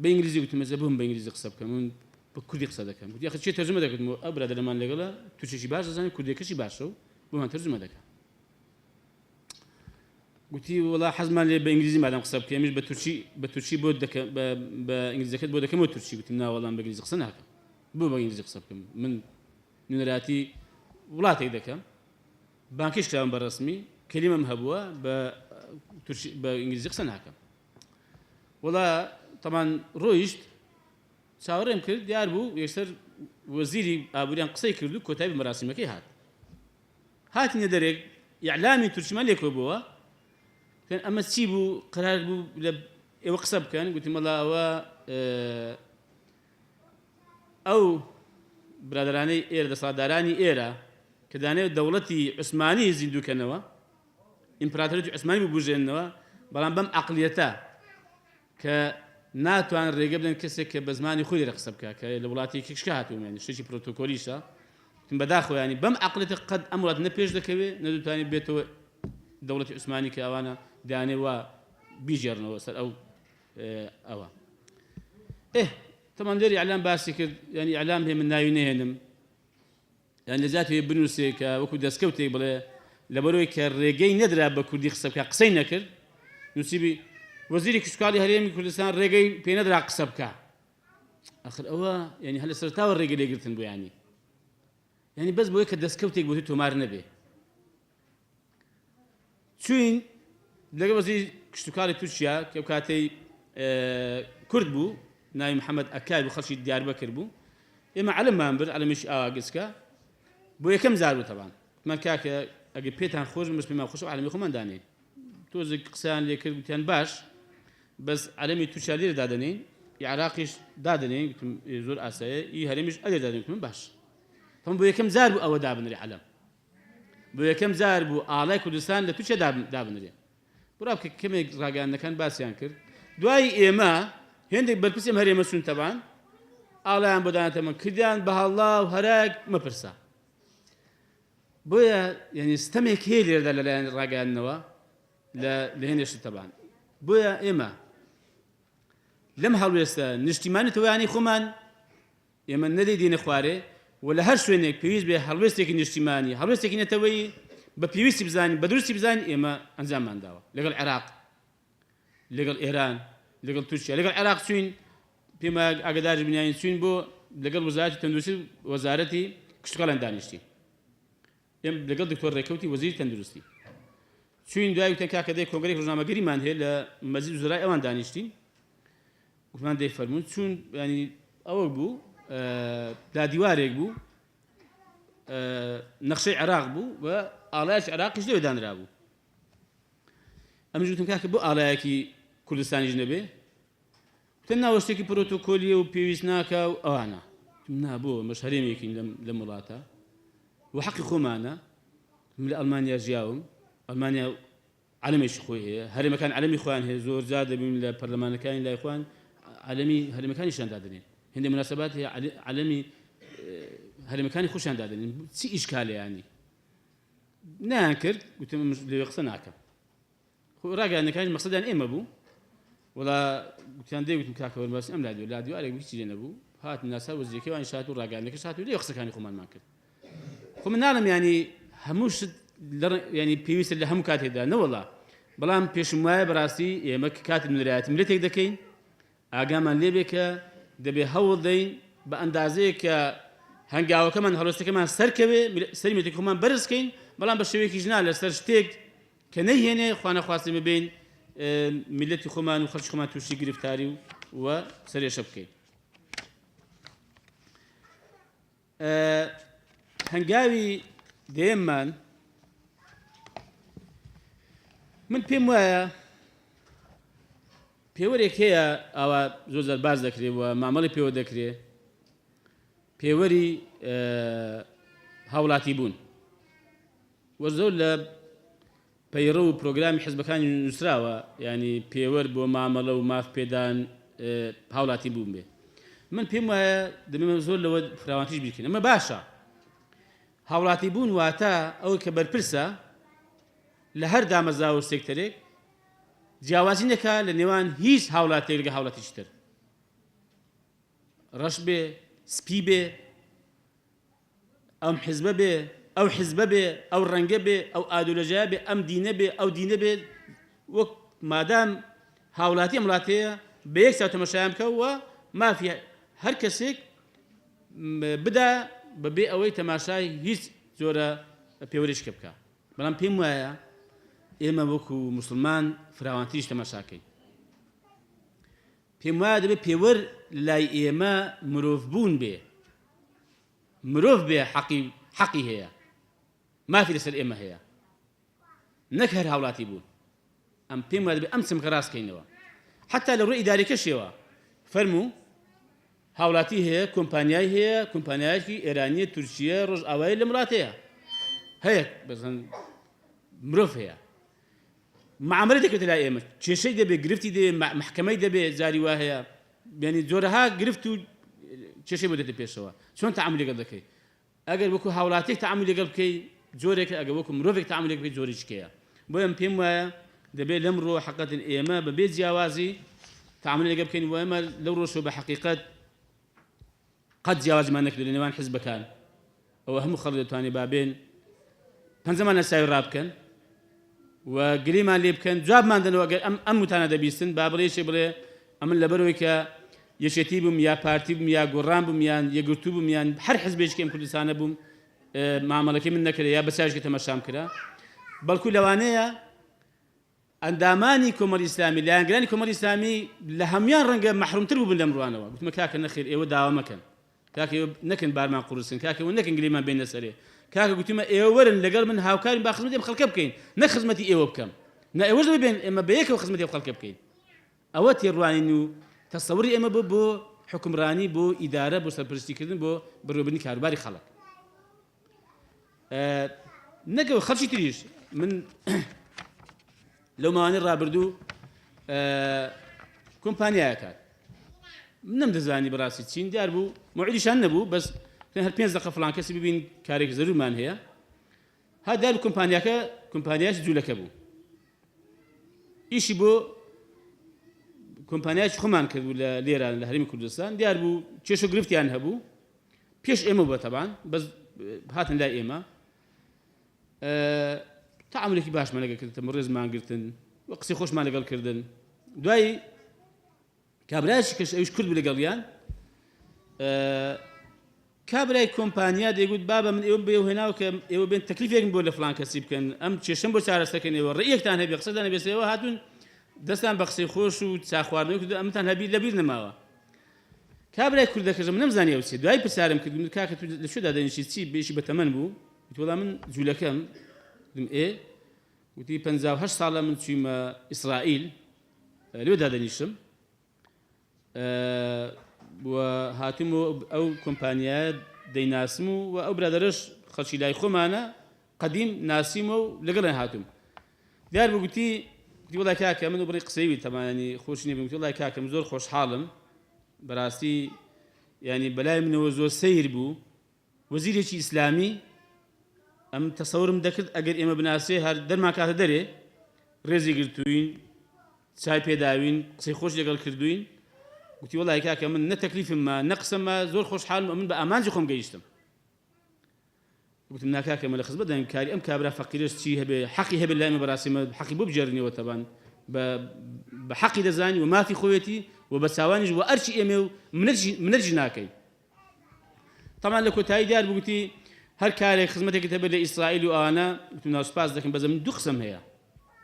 بە ئینگلیزی گوتم مەزە بم بە ئینگلیزی قسە بکەم من بە کوردی قسە دەکەم گوتی ئەخە چێ تەرجمە دەکەم ئەو برادەرەمان لەگەڵە تورکیشی باش دەزانێت کوردیەکەشی باشە و بۆمان تەرجمە دەکەم گوتی وڵا حەزمان لێ بە ئینگلیزی مادام قسە بکەم ئێمەش بە تورکی بۆ دەکەم بە ئینگلیزیەکەت بۆ دەکەمەوە تورکی گوتم ناوەڵام بە ئینگلیزی قسە ناکەم بۆ بە ئینگلیزی قسە بکەم من نوێنەراتی وڵاتێک دەکەم بانکیش کراوم بە ڕەسمی کەلیمەم هەبووە بە ئینگلیزی قسە ناکەم وڵا تەمان ڕۆیشت چاوەڕێم کرد دیار بوو یەکسەر وەزیری ئابووریان قسەی کرد و کۆتایی بە مەراسیمەکەی هاتینە دەرێک ئیعلامی تورکیمان لێکۆ بووە کەن ئەمە چی بوو قرار بوو لە ئێوە قسە بکەن گوتیم وەڵا ئەوە ئەو برادرانەی ئێرە دەسەڵاتدارانی ئێرە کە دانەوێت دەوڵەتی عوسمانی زیندووکەنەوە ئیمپراتۆریەتی عوسمانی ببوژێننەوە بەڵام بەم عەقلیەتە کە ناتوان ڕێگە بدەن کەسێک کە بە زمانی خۆی لێرە قسە بکات کە لە وڵاتێکی کشکە هاتووە یعنی شتێکی پرۆتۆکۆلیشە بەداخەوە ینی بەم عەقلیەتە قەت ئەم وڵات نەپێش دەکەوێت نەدەتوانێت بێتەوە دەوڵەتی عوسمانی کە ئەوانە دانێ وا بیژێڕنەوە سەر ئەوە تەمان لێرە ئیعلام باسی کرد ینی ئیعلام هێ من ناوی نەهێنم یان لەجات هەیە بنووسێ کە وەکو دەستکەوتێک بڵێ لەبەرەوەی کە ڕێگەی نەدرا بە کوردی قسە بکە قسەی نەکرد نووسیبی وەزیری کشتوکاڵی هەرێمی کوردستان ڕێگەی پێ نەدرا قسە بکە ئەخر ئەوە ینی هەر لە سەرتاوە ڕێگە لێگرتن بوو ینی بەس بۆیە کە دەستکەوتێک بۆ تۆمار نەبێ چوین لەگە وەزیری کشتوکاڵی تورکیا کە کاتەی کورد بوو ناوی محەممەد ئەکای بوو خەڵکی دیاربەکر بوو ئێمە عەلەممان برد عەلەمیش ئاوا گچکە بۆ یەکەم زار بوو تەبان من کاکە ئەگەر پێتان خۆش مش پێمان خۆش عەلەمی خۆمان دانێ تۆزێک قسەیان لێ کرد گوتیان باش بەس عەلەمی تووشا لێرە دادەنین عێراقیش دادەنین گوتم زۆر ئاساییە ئی هەرێمیش ئەلێ دادەنین گوتم باش تەمام بۆ یەکەم زار بوو ئەوە دابنرێ عەلەم بۆ یەکەم زار بوو ئاڵای کوردستان لە تووشە دابنرێ بڕا بکە کەمێک ڕاگەیاندەکان باسییان کرد دوای ئێمە هێندێک بەرپرسیم هەرێمە سوون تەبان ئاڵایان بۆ دانەتەمە کردیان بە هەڵا و هەراک مەپرسە بۆیە یعنی ستەمێک هەیە لێرەدا لەلایەن ڕاگەیاندنەوە لە هێندێشت تەبان بۆیە ئێمە لەم هەڵوێستە نیشتیمانی تەوایانی خۆمان ئێمە نەدەیدێنە خوارێ و لە هەر شوێنێک پێویست بێ هەڵوێستێکی نیشتیمانی هەڵوێستێکی نەتەوەیی بە پێویستی بزانین بە دروستی بزانین ئێمە ئەنجاممان داوە لەگەڵ عێراق لەگەڵ ئێران لەگەڵ تورکیا لەگەڵ عێراق چوین پێمە ئاگادار بنیان چوین بۆ لەگەڵ وەزارەتی تەندروستی وەزارەتی کشتوکاڵیان دانیشتی ئێمە لەگەڵ دکتۆر ڕێکەوتی وەزیری تەندروستی چوین دوای وتەن کاکە دەی کۆنگرەی ڕۆژنامەگەریمان هەیە لە مەجلیس وزەرای ئەوان دانیشتین وتمان دەی فەرموون چوون ینی ئەوە بوو دادیوارێک بوو نەخشەی عێراق بوو و ئاڵایەکی عێراقیش لێوێ دانرا بوو ئەمەش وتم کاکە بۆ ئاڵایەکی کوردستانیش نەبێ وتەن ناوە شتێکی پرۆتۆکۆلیە و پێویست ناکە و ئەوانە نا بۆ ئەمەش هەرێمێکین لەم وڵاتە و حەقی خۆمانە من لە ئەڵمانیا ژیاوم ئەڵمانیا عەلەمێکی خۆی هەیە هەرێمەکان عەلەمی خۆیان هەیە زۆر جار دەبین لە پەرلەمانەکانی لای خۆیان عەلەمی هەرێمەکانیشیان دادەنێن هێندە مناسەبات هەیە عەلەمی هەرێمەکانی خۆشیان دادەنێن چی ئیشکالەیانی نایان کرد گوتم لێوێ قسە ناکەم ڕاگەیاندنەکانی مەقسەدیان ئێمە بوو وڵا گوتیان دەی وتم کاکە وەرباسی ئەم لا دیوارێک هیچی لێ نەبوو هاتن ناسا وەزیرەکەیوانی شات و ڕاگەیاندنەکە شات و لێ قسەکانی خۆمانمان کرد خۆ من ناڵم ینی هەموو شت ینی پێویستە لە هەموو کاتێکدا نەوەڵا بەڵام پێشم وایە بەڕاستی ئێمە کاتی نوێرایەتی ملەتێک دەکەین ئاگامان لێبێ کە دەبێ هەوڵ دەین بە ئەندازەیە کە هەنگاوەکەمان هەڵوێستەکەمان سەرکەوێ سەری ملەتێکی خۆمان بەرزکەین بەڵام بە شێوەیەکی ژنا لەسەر شتێک کە نەیهێنێ خوا نەخواستێ ببین ملەتی خۆمان و خەڵکی خۆمان تووشی گرفتاری و سەرێشە بکەین هەنگاوی دێممان من پێم وایە پێوەرێک هەیە ئەوە زۆر زار باز دەکرێت و مامەڵی پێوە دەکرێت پێوەری هاوڵاتی بوون وە زۆر لە پەیڕە و پرۆگرامی حیزبەکانی نووسراوە ینی پێوەر بۆ مامەڵە و ماف پێدان هاوڵاتی بوون بێ من پێم وایە دەبێمە زۆر لەوە فراوانتیش بیکەین ئەمە باشە هاوڵاتی بوون واتە ئەوە کە بەرپرسە لە هەر دامەزا و سێکتەرێک جیاوازی نەکا لە نێوان هیچ هاوڵاتێک لەگە هاوڵاتیش تر ڕەش بێ سپی بێ ئەم حیزبە بێ ئەو حیزبە بێ ئەو ڕەنگە بێ ئەو ئادولەژە بێ ئەم دینە بێ ئەو دینە بێ وەک مادام هاوڵاتی ئەم وڵاتەیە بە یەک چاو تەماشایان بکە و مافی هەر کەسێک بدا بەبێ ئەوەی تەماشای هیچ جۆرە پێوەریشکە بکە بەڵام پێم وایە ئێمە وەکو موسڵمان فراوانتریش تەماشاکەین پێم وایە دەبێت پێوەر لای ئێمە مرۆڤ بوون بێ مرۆڤ بێ حەقی هەیە مافی لەسەر ئێمە هەیە نەک هەر هاوڵاتی بوون ئەم پێم وایە دەبێت ئەم چمکە ڕاستکەینەوە حتا لە ڕووی ئیداریەکەشەوە فەرموو هاوڵاتی هەیە کۆمپانیای هەیە کۆمپانیایەکی ئێرانیە تورکیە ڕۆژئاوایی لە وڵاتەیە هەیە بەزەن مرۆڤ هەیە معاملە دەکرێت لای ئێمە کێشەی دەبێت گرفتی دەبێت محکەمەی دەبێت جاری وا هەیە یعنی جۆرەها گرفت و کێشەی بۆ دێتە پێشەوە چۆن تەعامل لەگەڵ دەکەی ئەگەر وەکو هاوڵاتێک تەعامل لەگەڵ بکەی جۆرێک ئەگەر وەکو مرۆڤێک تەعامل لەگەڵ بکەی جۆرێکیە بۆیە پێم وایە دەبێت لەم ڕۆ حەقەتەن ئێمە بەبێ جیاوازی تەعامل لەگەڵ بکەین و ئێمە لەو ڕۆژەوە بە حەقیقەت قەت جیاوازمان نەکرد لە نێوان حیزبەکان ئەوە هەموو خەڵک دەتوانێت بابێن پەنجەمان لەساوی ڕابکەن و گریمان لێ بکەن جوابمان دەنەوە ئەگەر ئەم وتانە دەبیستن با بڵێشێ بڵێ ئەمن لەبەرەوەی کە یەشێتی بووم یا پارتی بووم یا گۆڕان بووم یان یەکگرتوو بووم یان هەر حیزبێکم کوردستانە بووم مامەڵەکەی من نەکرێ یا بەساژکە تەماشام کرا بەڵکو لەوانەیە ئەندامانی کۆمەڵی ئیسلامی لایەنگرانی کۆمەڵی ئیسلامی لە هەمویان ڕەنگە مەحرومتر بوون لەم ڕوانەوە گوتمە کاکە نەخێر ئێوە داوا مەکەن کاکە نەکەن بارمان قورسن کاکە نەکەن گلێمان بێنە سەرێ کاکە گوتیمە ئێوە وەرن لەگەڵ من هاوکارین با خزمەتی ئەم خەڵکە بکەین نە خزمەتی ئێوە بکەم نە ئێوەش ببێن ئێمە بەیەکەوە خزمەتی ئەو خەڵکە بکەین ئەوە تێڕوانین و تەسەوری ئێمە بۆ حکمڕانی بۆ ئیدارە بۆ سەرپرستیکردن بۆ بەڕێوەبردنی کاروباری خەڵک نەکەوە خەڵکی تریش من لەو ماوانەی ڕابردوو کۆمپانیایەکات نەم دەزانی بەڕاستی چین دیار بوو موعدیشان نەبوو بەس هەر 5 دقیقە فڵان کەسی ببین کارێک زەرورمان هەیە ها دیار کۆمپانیاش جوولەکە بوو ئیشی بۆ کۆمپانیاش خۆمان کردو لە لێرە لە هەرێمی کوردستان دیار بوو کێش و گرفتیان هەبوو پێش ئێمە بووە تەبان بەس هاتن لای ئێمە تعاملێکی باشمان لەگەڵ کردن ڕێزمان گرتن و قسەی خۆشمان لەگەڵ کردن دوایی کابرایشی کەش ئەویش کورد بوو لەگەڵیان کابرای کۆمپانیا دەیگوت بابە من ئێوە بێ هێناوە کە ئێوە بێن تەکلیفێکم بۆ لە فڵان کەسی بکەن ئەم کێشەم بۆ چارەسەکەنەوە ڕێیەکتان هەبێ قسەدان هەبێسەوە هاتون دەستان بە قسەی خۆش و چاخواردنەوە کرد ئەمتان هەبی لەبیر نەماوە کابرای کوردەکەژە من نەمزانی ئەو چێ دوای پرسیارم کرد کاکە تو لە شوێدا دەنیشی چی بێشی بە تەمەن بوو وتی وەڵام من جوولەکەم وتم وتی 58 ساڵە من چوویمە ئیسرائیل لێدا دەنیشم و هاتم ئەو کۆمپانیایە دەیناسم و ئەو برادەرەش خەڵکی لای خۆمانە قەدیم ناسیمە و لەگەڵیان هاتووم دیار بوو گوتی وڵای کاکە من بڕی قسەیوی تەمانی خۆش نییە وتی وڵای کاکەم زۆر خۆشحاڵم بەڕاستی ینی بەلای منەوە زۆر سەیر بوو وەزیرێکی ئیسلامی ئەم تەسەورم دەکرد ئەگەر ئێمە بناسێ هەر دەرمان کاتە دەرێ ڕێزی گرتوین چای پێداوین قسەی خۆش لەگەڵ کردوین وتی وڵای کاکە من نە تەکلیفممە نە قسەمە زۆر خۆشحاڵم من بە ئامانجی خۆم گەیشتم وتم ناکاکە مە لە خزمەت دەنگ کاری ئەم کابرا فەقیرش چی هەبێ حەقی هەبێ لای ئێمە بەڕاستیمە حەقی بۆ بجێڕنەوە تەبان بە حەقی دەزانی و مافی خۆیەتی و بە چاوانیش و ئەرچی ئێمێ و منەرجی ناکەی تەمان لە کۆتایی دیار بگوتی هەر کارێک خزمەتێکت هەبێت لە ئیسرائیل و ئەوانە وتم ناوسپاس دەکەم بەزە من دوو قسەم هەیە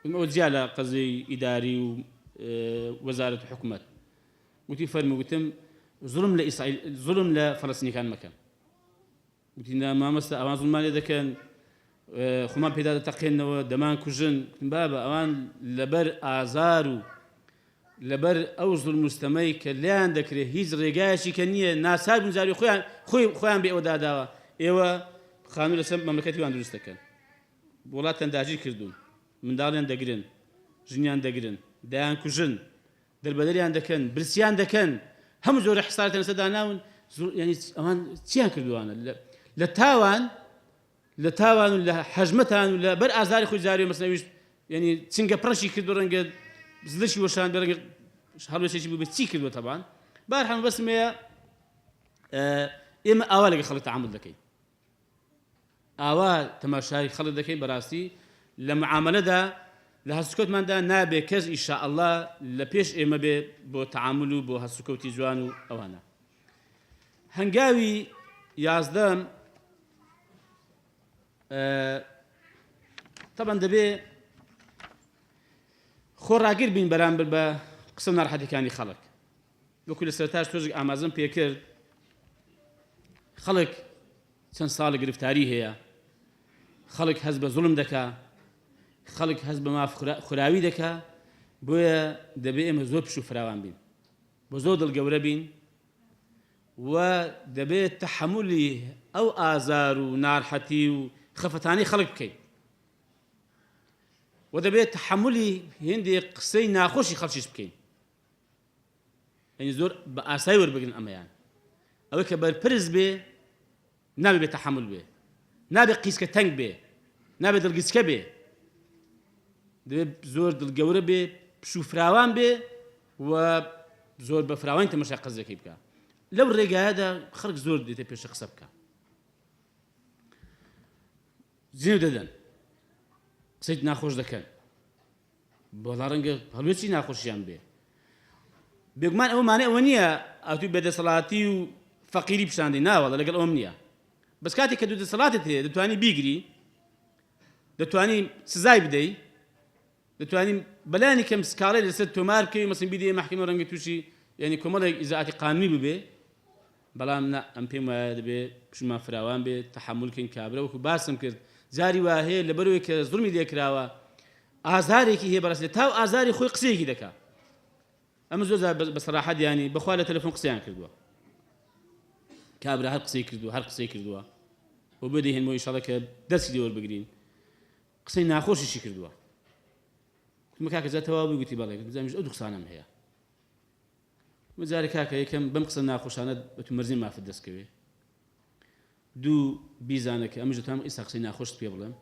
ئەوە جیا لە قەزەی ئیداری و وەزارەت حکومەت وتی فەرموو گوتم زوڵم لە فەڵەستینیەکان مەکەن وتی مامەستا ئەوان زوڵمان لێ دەکەن خۆمان پێدا دەتەقێنەوە دەمان کوژن بابە ئەوان لەبەر ئازار و لەبەر ئەو زوڵ مستەمەی کە لیان دەکرێت هیچ ڕێگایەکی کە نییە ناسار بنجاری خۆیان بێ ئەوە داداوە ئێوە خانوو لەسەر مەملەکەتیوان دروست دەکەن وڵات تەنداژی کردوون منداڵیان دەگرن ژنیان دەگرن دایان کوژن دەربەدەریان دەکەن برسیان دەکەن هەموو زۆر حسارەتە لەسەر داناون ینی ئەوان چیان کردووانە لە تاوان و لە حەژمەتان و لە بەر ئازاری خۆی جاری مەسنەویشت ینی چنگە پڕەشی کردو ڕەنگە زلشی وەشان بەرەنگە هەڵوێشێکی بوو بێت چی کردووە تەبان بارحەڵ بەسم هەیە ئێمە ئاوا لەگە خەڵک تەعامل دەکەین ئاوا تەماشای خەڵک دەکەین بەڕاستی لە معاملەدا لە هەستکەوتماندا نابێ کەس ئینشاءالله لە پێش ئێمە بێ بۆ تەعامل و بۆ هەستکەوتی جوان و ئەوانە هەنگاوی 11 طبعا دەبێ خۆڕاگیر بین بەرامبەر بە قسە و ناڕەحەتیەکانی خەڵک وەکو لە سەرتاش تۆژێک ئامازەم پێکرد خەڵک چەند ساڵە گرفتاری هەیە خەڵک هەست بە زوڵم دەکا خەڵک هەست بە ماف خوراوی دەکا بۆیە دەبێ ئێمە زۆر پشت و فراوان بین بۆ زۆر دڵگەورە بین و دەبێت تەحەمولی ئەو ئازار و ناڕەحەتی و خەفەتانی خەڵک بکەین و دەبێت تەحەمولی هێندێک قسەی ناخۆشی خەڵکیش بکەین یعنی زۆر بە ئاسایی وەربگرن ئەمەیان ئەوەی کە بەرپرس بێ نابێ بێ تەحەمل بێ نابێ قیسکە تەنگ بێ نابێ دڵگیسکە بێ دەبێت زۆر دڵگەورە بێ پشت و فراوان بێ و زۆر بە فراوانی تەماشای قەزەکەی بکە لەو ڕێگایەدا خەڵک زۆر دێتە پێشە قسە بکە زێو دەدەن قسەیت ناخۆش دەکەن بۆڵا ڕەنگە هەڵوێکی ناخۆشیان بێ بێگومان ئەوە مانای ئەوە نییە ئەتوی بێدەسەڵاتی و فەقیری پیشاندەی ناوەڵە لەگەڵ ئەوم نییە بەس کاتێک کە دوو دەسەڵاتت هەیە دەتوانی بیگری دەتوانی سزای بدەی دەتوانین بەلایانی کەم سکاڵەی لەسەر تۆمار بکەوی مەسڵەن بیدەیە مەحکەمە ڕەنگە تووشی یعنی کۆمەڵێک ئیزاعاتی قانونی ببێ بەڵام ئەم پێم وایە دەبێت پشمان فراوان بێت تەحملکەین کابرا وەکو باسم کرد جاری وا هەیە لەبەرەوەی کە زوڵمی لێکراوە ئازارێکی هەیە بەڕاستی تاو ئازاری خۆی قسەیەکی دەکات ئەمە زۆر بە سەراحەت ینی بەخوا لە تەلەفۆن قسەیان کردووە کابرا هەر قسەی کردووە هەر قسەی کردووە و بۆ دەهێنمەوە ئینشاڵڵا کە دەستی لێوە بگرین قسەی ناخۆشیشی کردووە وتمە کاکە جا تەواو گوتی بەڵێ بزانیش ئەو دوو قسانەم هەیە وجارێ کاکە یەکەم بەم قسە ناخۆشانە بە تو مەرزی مافت دەستکەوێ دوو بیزانە کە ئەمەش دەتوانم ئێستا قسەی ناخۆشت پێ بڵێم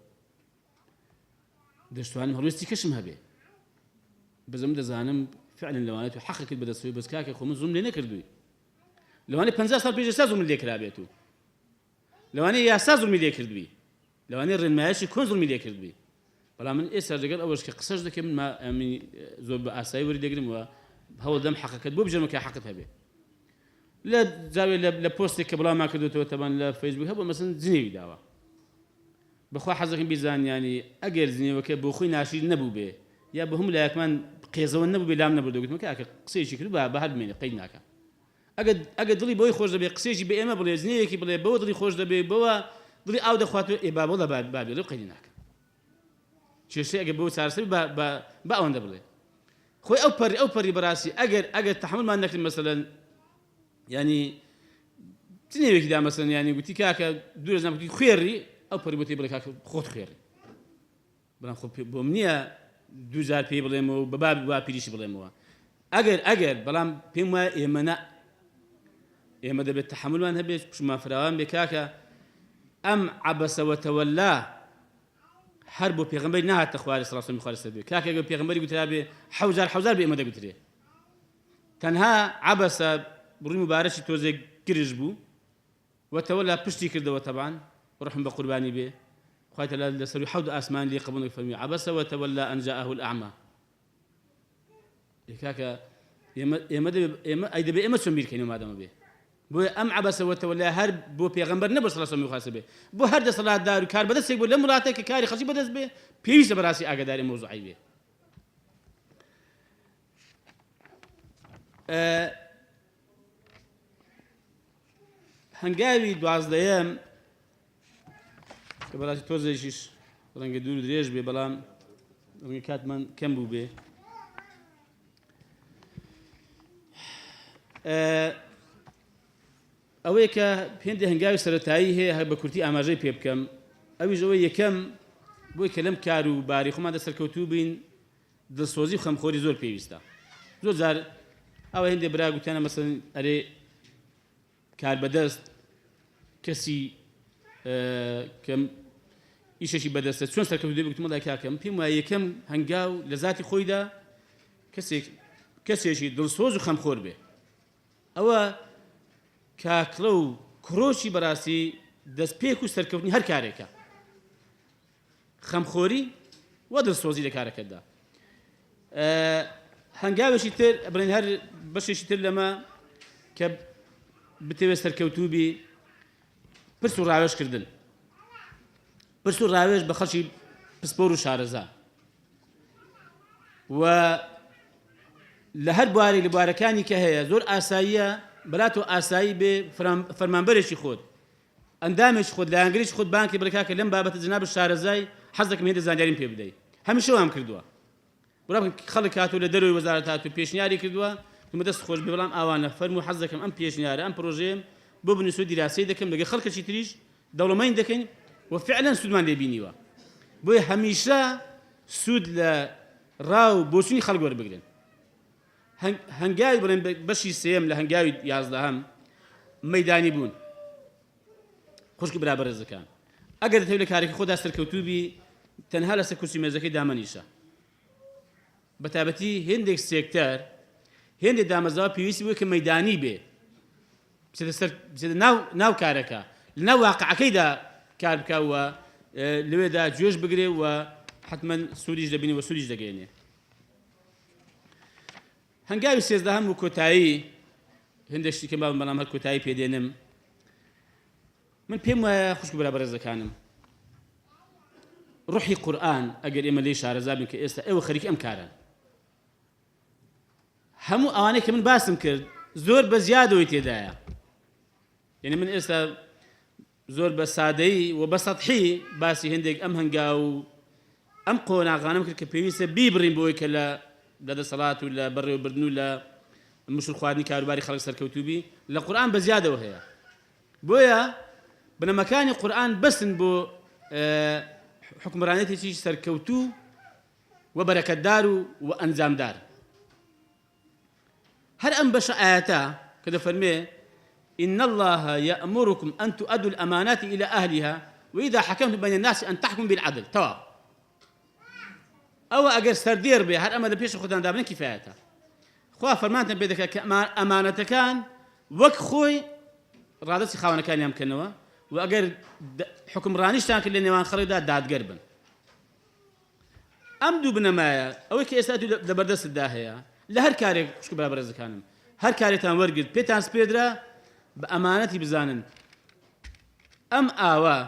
دەشتوانم هەڵوێستی کەشم هەبێ بەزەم دەزانم فعلا لەوانێت و حەقەکەت بەدەستەوەی بەس کاکە خۆ من زوڵم لێ نەکردووی لەوانەیە 50 ساڵ پێش ئێستا زوڵم لێ کرابێت و لەوانەیە یاسا زوڵمی لێ کردووی لەوانەیە ڕێنمایشی کۆن زوڵمی لێ کردووی بەڵام من ئێستا لەگەڵ ئەوەش کە قسەش دەکەم من زۆر بە ئاسایی وەری دەگرمەوە هەوڵ دەم حەقەکەت بۆ بژێرمە کە حەقت هەبێ لە جاوێ لە پۆستێک کە بڵاومان کردوتەوە تەبان لە فەیسبوک هەبوو مەسەن جنێوی داوە بەخوا حەزەکەم بیزانیانی ئەگەر جنێوەکە بۆ خۆی ناشیر نەبوو بێ یا بە هەموو لایەکمان قێزەوە نەبوو بێ لام نەبوو دەگوتمە کاکە قسەیەکی کرد بە هەر بمێنێ قەید ناکە ئەگەر دڵی بۆی خۆش دەبێ قسێکی بە ئێمە بڵێ جنێوێکی بڵێ بەوە دڵی خۆش دەبێ بەوە دڵی ئاو دەخواتەوە ئێ بابڵە بابێ لەو قەیدی ناکە کێشەی ئەگەر بەوە چارەسەر بە ئەوەندە بڵێ خۆی ئەو پەری بەڕاستی ئەگەر تەحملمان نەکرد مەسەلەن ینی جنێوێکیدا مەسەلەن ینی گوتی کاکە دوو ڕۆژ نامگوتی خوێڕی ئەو پەری بۆ تێ بڵێ کاکە خۆت خوێڕی بەڵام خۆ بۆم نییە دوو جار پێی بڵێمەوە بە بابی وا پیریشی بڵێمەوە ئەگەر بەڵام پێم وایە ئێمە دەبێت تەحملمان هەبێت پشمان فراوان بێ کاکە ئەم عەبەسە وەتەوەلا هەر بۆ پێغەمبەری نهاتە خوارێ سەڵاو سەلامی خوارێ سەر بێ کاکە ئەگەر پێغەمبەری گوترا بێ حەوزار بێ ئێمە دەگوترێ تەنها عەبەسە بڕووی مبارەکی تۆزێک گرژ بوو وەتەوەلا پشتی کردەوە تەبان ڕحم بە قوربانی بێ خوای تەعالا لەسەروی حەوت ئاسمان لێ قبوڵ فەرمی عەبەسە وەتەوەلا ئەن جاءه الأعمى کاکە ئێمە دەبێ ئێمە چۆن بیرکەینەوە مادەمە بێ بۆ ئەم عەبەسە وەتەوەلا هەر بۆ پێغەمبەر نەبە سەڵاو سەلامی خوارێ بێ بۆ هەر دەسەڵاتدار و کار بەدەستێک بۆ لە وڵاتێک کە کاری خەڵکی بەدەست بێ پێویستە بەڕاستی ئاگاداری مەوزوعی بێ هەنگاوی دوازدەیەم کە بەڕاستی تۆزێکیش ڕەنگە دوور و درێژ بێ بەڵام ڕەنگە کاتمان کەم بوو بێ ئەوەیە کە پێندی هەنگاوی سەرەتایی هەیە هەر بە کورتی ئاماژەی پێ بکەم ئەویش ئەوەی یەکەم بۆی کە لەم کار و باری خۆمان دەسەرکەوتوو بین دڵسۆزی و خەمخۆری زۆر پێویستە زۆر جار ئەوە هێندێ برا گوتیانە مەسەڵەن ئەرێ کار بەدەست کەسی کە ئیشەشی بەدەستە چۆن سەرکەوتوو دێ بگوتمە لای کاکەم پێم وایە یەکەم هەنگاو لە ذاتی خۆیدا کەسێکی دڵسۆز و خەمخۆر بێ ئەوە کاکڵە و کڕۆشی بەڕاستی دەستپێک و سەرکەوتنی هەر کارێکە خەمخۆری وە دڵسۆزی لە کارەکەتدا هەنگاوێکی تر بڵێن هەر بەشێکی تر لەمە کە بتەوێت سەرکەوتوو بی پرس و ڕاوێژکردن پرس و ڕاوێژ بە خەڵکی پسپۆر و شارەزا و لە هەر بوارێک لە بوارەکانی کە هەیە زۆر ئاساییە بەلاتۆ ئاسایی بێ فەرمانبەرێکی خۆت ئەندامێکی خۆت لایەنگەرێکی خۆت بانکی بڵێکاکە لەم بابەتە جەناب شارەزای حەز دەکەم هێندە زانیاریم پێ بدەیت هەمیشە وام کردووە بڕا خەڵک هاتوو لە دەروی وەزارەت هاتوو پێشنیاری کردووە ومە دەست خۆش بێ بەڵام ئاوانە فەرموو حەز دەکەم ئەم پێشنیارە ئەم پرۆژەیەم بۆ بنووسۆ دیراسی دەکەم لەگەڵ خەڵکێکی تریش دەوڵەمەند دەکەین و فعلا سوودمان لێبینیوە بۆیە هەمیشە سوود لە ڕاو بۆچوونی خەڵک وەربگرن هەنگاوی بڵێن بەشی سێم لە هەنگاوی 11 مەیدانی بوون خوشکی برابەرزەکان ئەگەر دەتەوێت لە کارێکی خۆدا سەرکەوتووبی تەنها لەسەر کورسی مێزەکەی دامەنیشە بەتابەتی هێندێک سێکتەر هێندێک دامەزاوە پێویستی بووە کە مەیدانی بێ بچێتە ناو کارەکە لە ناو واقعەکەیدا کار بکەوە لەوێدا گوێش بگرێ و حتمما سوودیش دەبینێ و سوودیش دەگەێنێ هەنگاوی 13 و کۆتایی هەندێک شتێکم باوم بەڵام هەر کۆتایی پێدێنم من پێم وایە خوشک برابەرزەکانم ڕوحی قورئان ئەگەر ئێمە لێی شارەزا بین کە ئێستا ئێوە خەریکی ئەم کارن هەموو ئەوانەی کە من باسم کرد زۆر بە زیادەوەی تێدایە يعني من ئێستا زۆر بە سادەیی و بە سەطحی باسی هەندێک ئەم هەنگا و ئەم قۆناغانەم کرد کە پێویستە بیبڕین بۆی کە لە دەدەسەڵات و لە بەڕێوەبردن و لە مشت خواردنی کاروباری خەڵک سەرکەوتوبی لە قورئان بەزیادەوە هەیە بۆیە بنەمەکانی قورئان بەسن بۆ حکمڕانێتێکی سەرکەوتوو و بەرەکەتدار و ئەنجامدار هەر ئەم بەشە ئاەتە کە دەفەرمێ إن الله يأمركم أن تؤدوا الأمانات إلى أهلها وإذا حكمتم بين الناس أن تحكموا بالعدل توا أو أجر سردير به هر أما دبيش خدان دابن كفايته خوا فرمانتنا بيدك أمانة كان وك خوي رادسي خاونا كان يمكنوا وأجر حكم رانيشتان كل نيوان خريدا داد قربن أمدو بنمايا أو كي أستأتوا دبردس الداهية لهر كاري شكو بلا برز كانم هر كاري تان ورقد بيتان سبيدرا بأمانتي بزانن أم آوا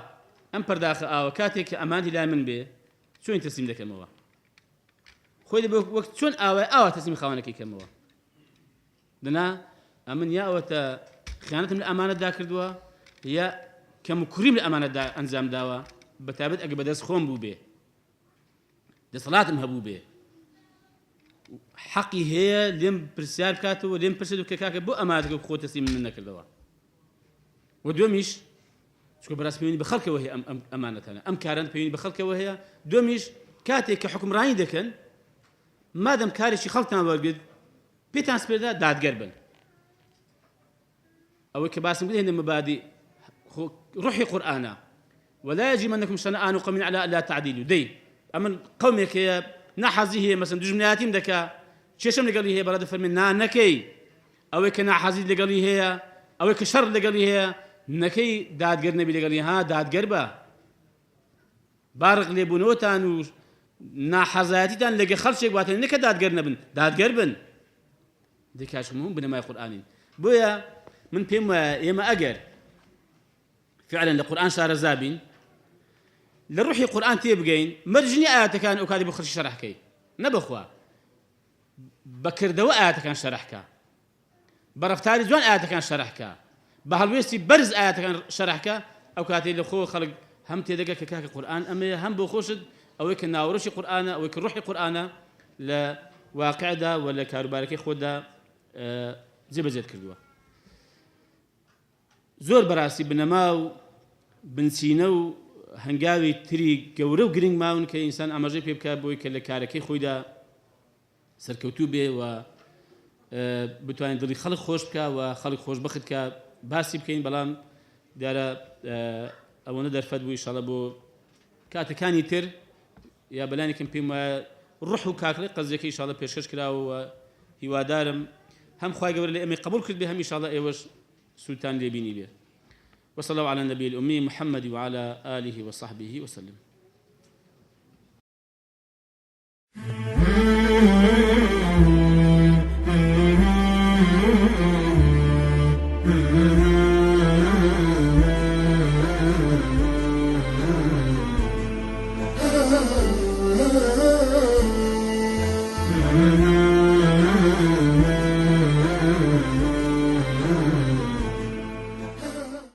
أم پرداخ آوا كاتك أمانتي لا من بي شو انت تسليم دك موا خوي وقت شون آوا تسليم خاونك كموا دنا أمن يا أوتا خيانة من الأمانة ذاكر دوا هي كمكريم الأمانة دا أنزام دوا بتابت أجبدس خوم بو بي دي صلاة مهبو بي حقي هي لم برسال كاتو لم برسل كاكا بو أمانتك خو تسليم منك دوا ودوميش شكو براس بيوني بخلك وهي أمانة أم كارن بيوني بخلك وهي دوميش كاتي كحكم راني دكن مادام كاري شي خلطنا ورقد بيتان سبيدا داد قربن أو كباسم قد هنا مبادئ روحي قرآنا ولا يجرمنكم شنآن قوم على ألا تعديلوا دي أما قومك هي نحزي هي مثلا دجمناتي مدكا شيشم اللي قال لي هي براد فرمنا نكي أو كنحزي اللي قال لي هي أو كشر اللي قال لي هي نكي داد قرنا بي اللي قال لي ها داد قربا بارق لي بنوتان و ناحزاتي تان لقى خلشك واتن نك داد قرنا بن داد قربن دي كاش مهم بنما القرآن بويا من بيم يما أجر فعلا القرآن صار زابين للروحي القرآن تيبقين مرجني آيات كان أكادي بخرج شرح كي نبخوا بكر دواء آيات كان شرحك برفتاري جوان آيات كان شرحك بهالويستي برز آيات كان شرحك أو كاتي لخو خلق هم تيدقى كاك القرآن أما هم بخوشد أو يكن ناورشي قرآن أو يكن روحي قرآن لواقع دا ولا كاروباركي خودا زي بزيد كردوا زور براسي بنماو بنسينو هنگاوي تري گەورە و گرنگ ماون کە ئینسان ئاماژەی پێ بکات بۆی کە لە کارەکەی خۆیدا سەرکەوتوو بێ و بتوانێت دڵی خەڵک خۆش بکات و خەڵک خۆشبەخت کە باسی بکەین بەڵام دیارە ئەوەنە دەرفەت بوو ئینشاڵڵا بۆ کاتەکانی تر یا بەلایەنێکم پێم وایە ڕوح و کاکڵی قەزیەکەی ئینشاڵڵا پێشکەش کراوە و هیوادارم هەم خوای گەورە لە ئێمە قبول کرد بێ هەم ئینشاڵڵا ئێوەش سوولتان لێبینی بێ وصلى الله على النبي الأمي محمد وعلى آله وصحبه وسلم.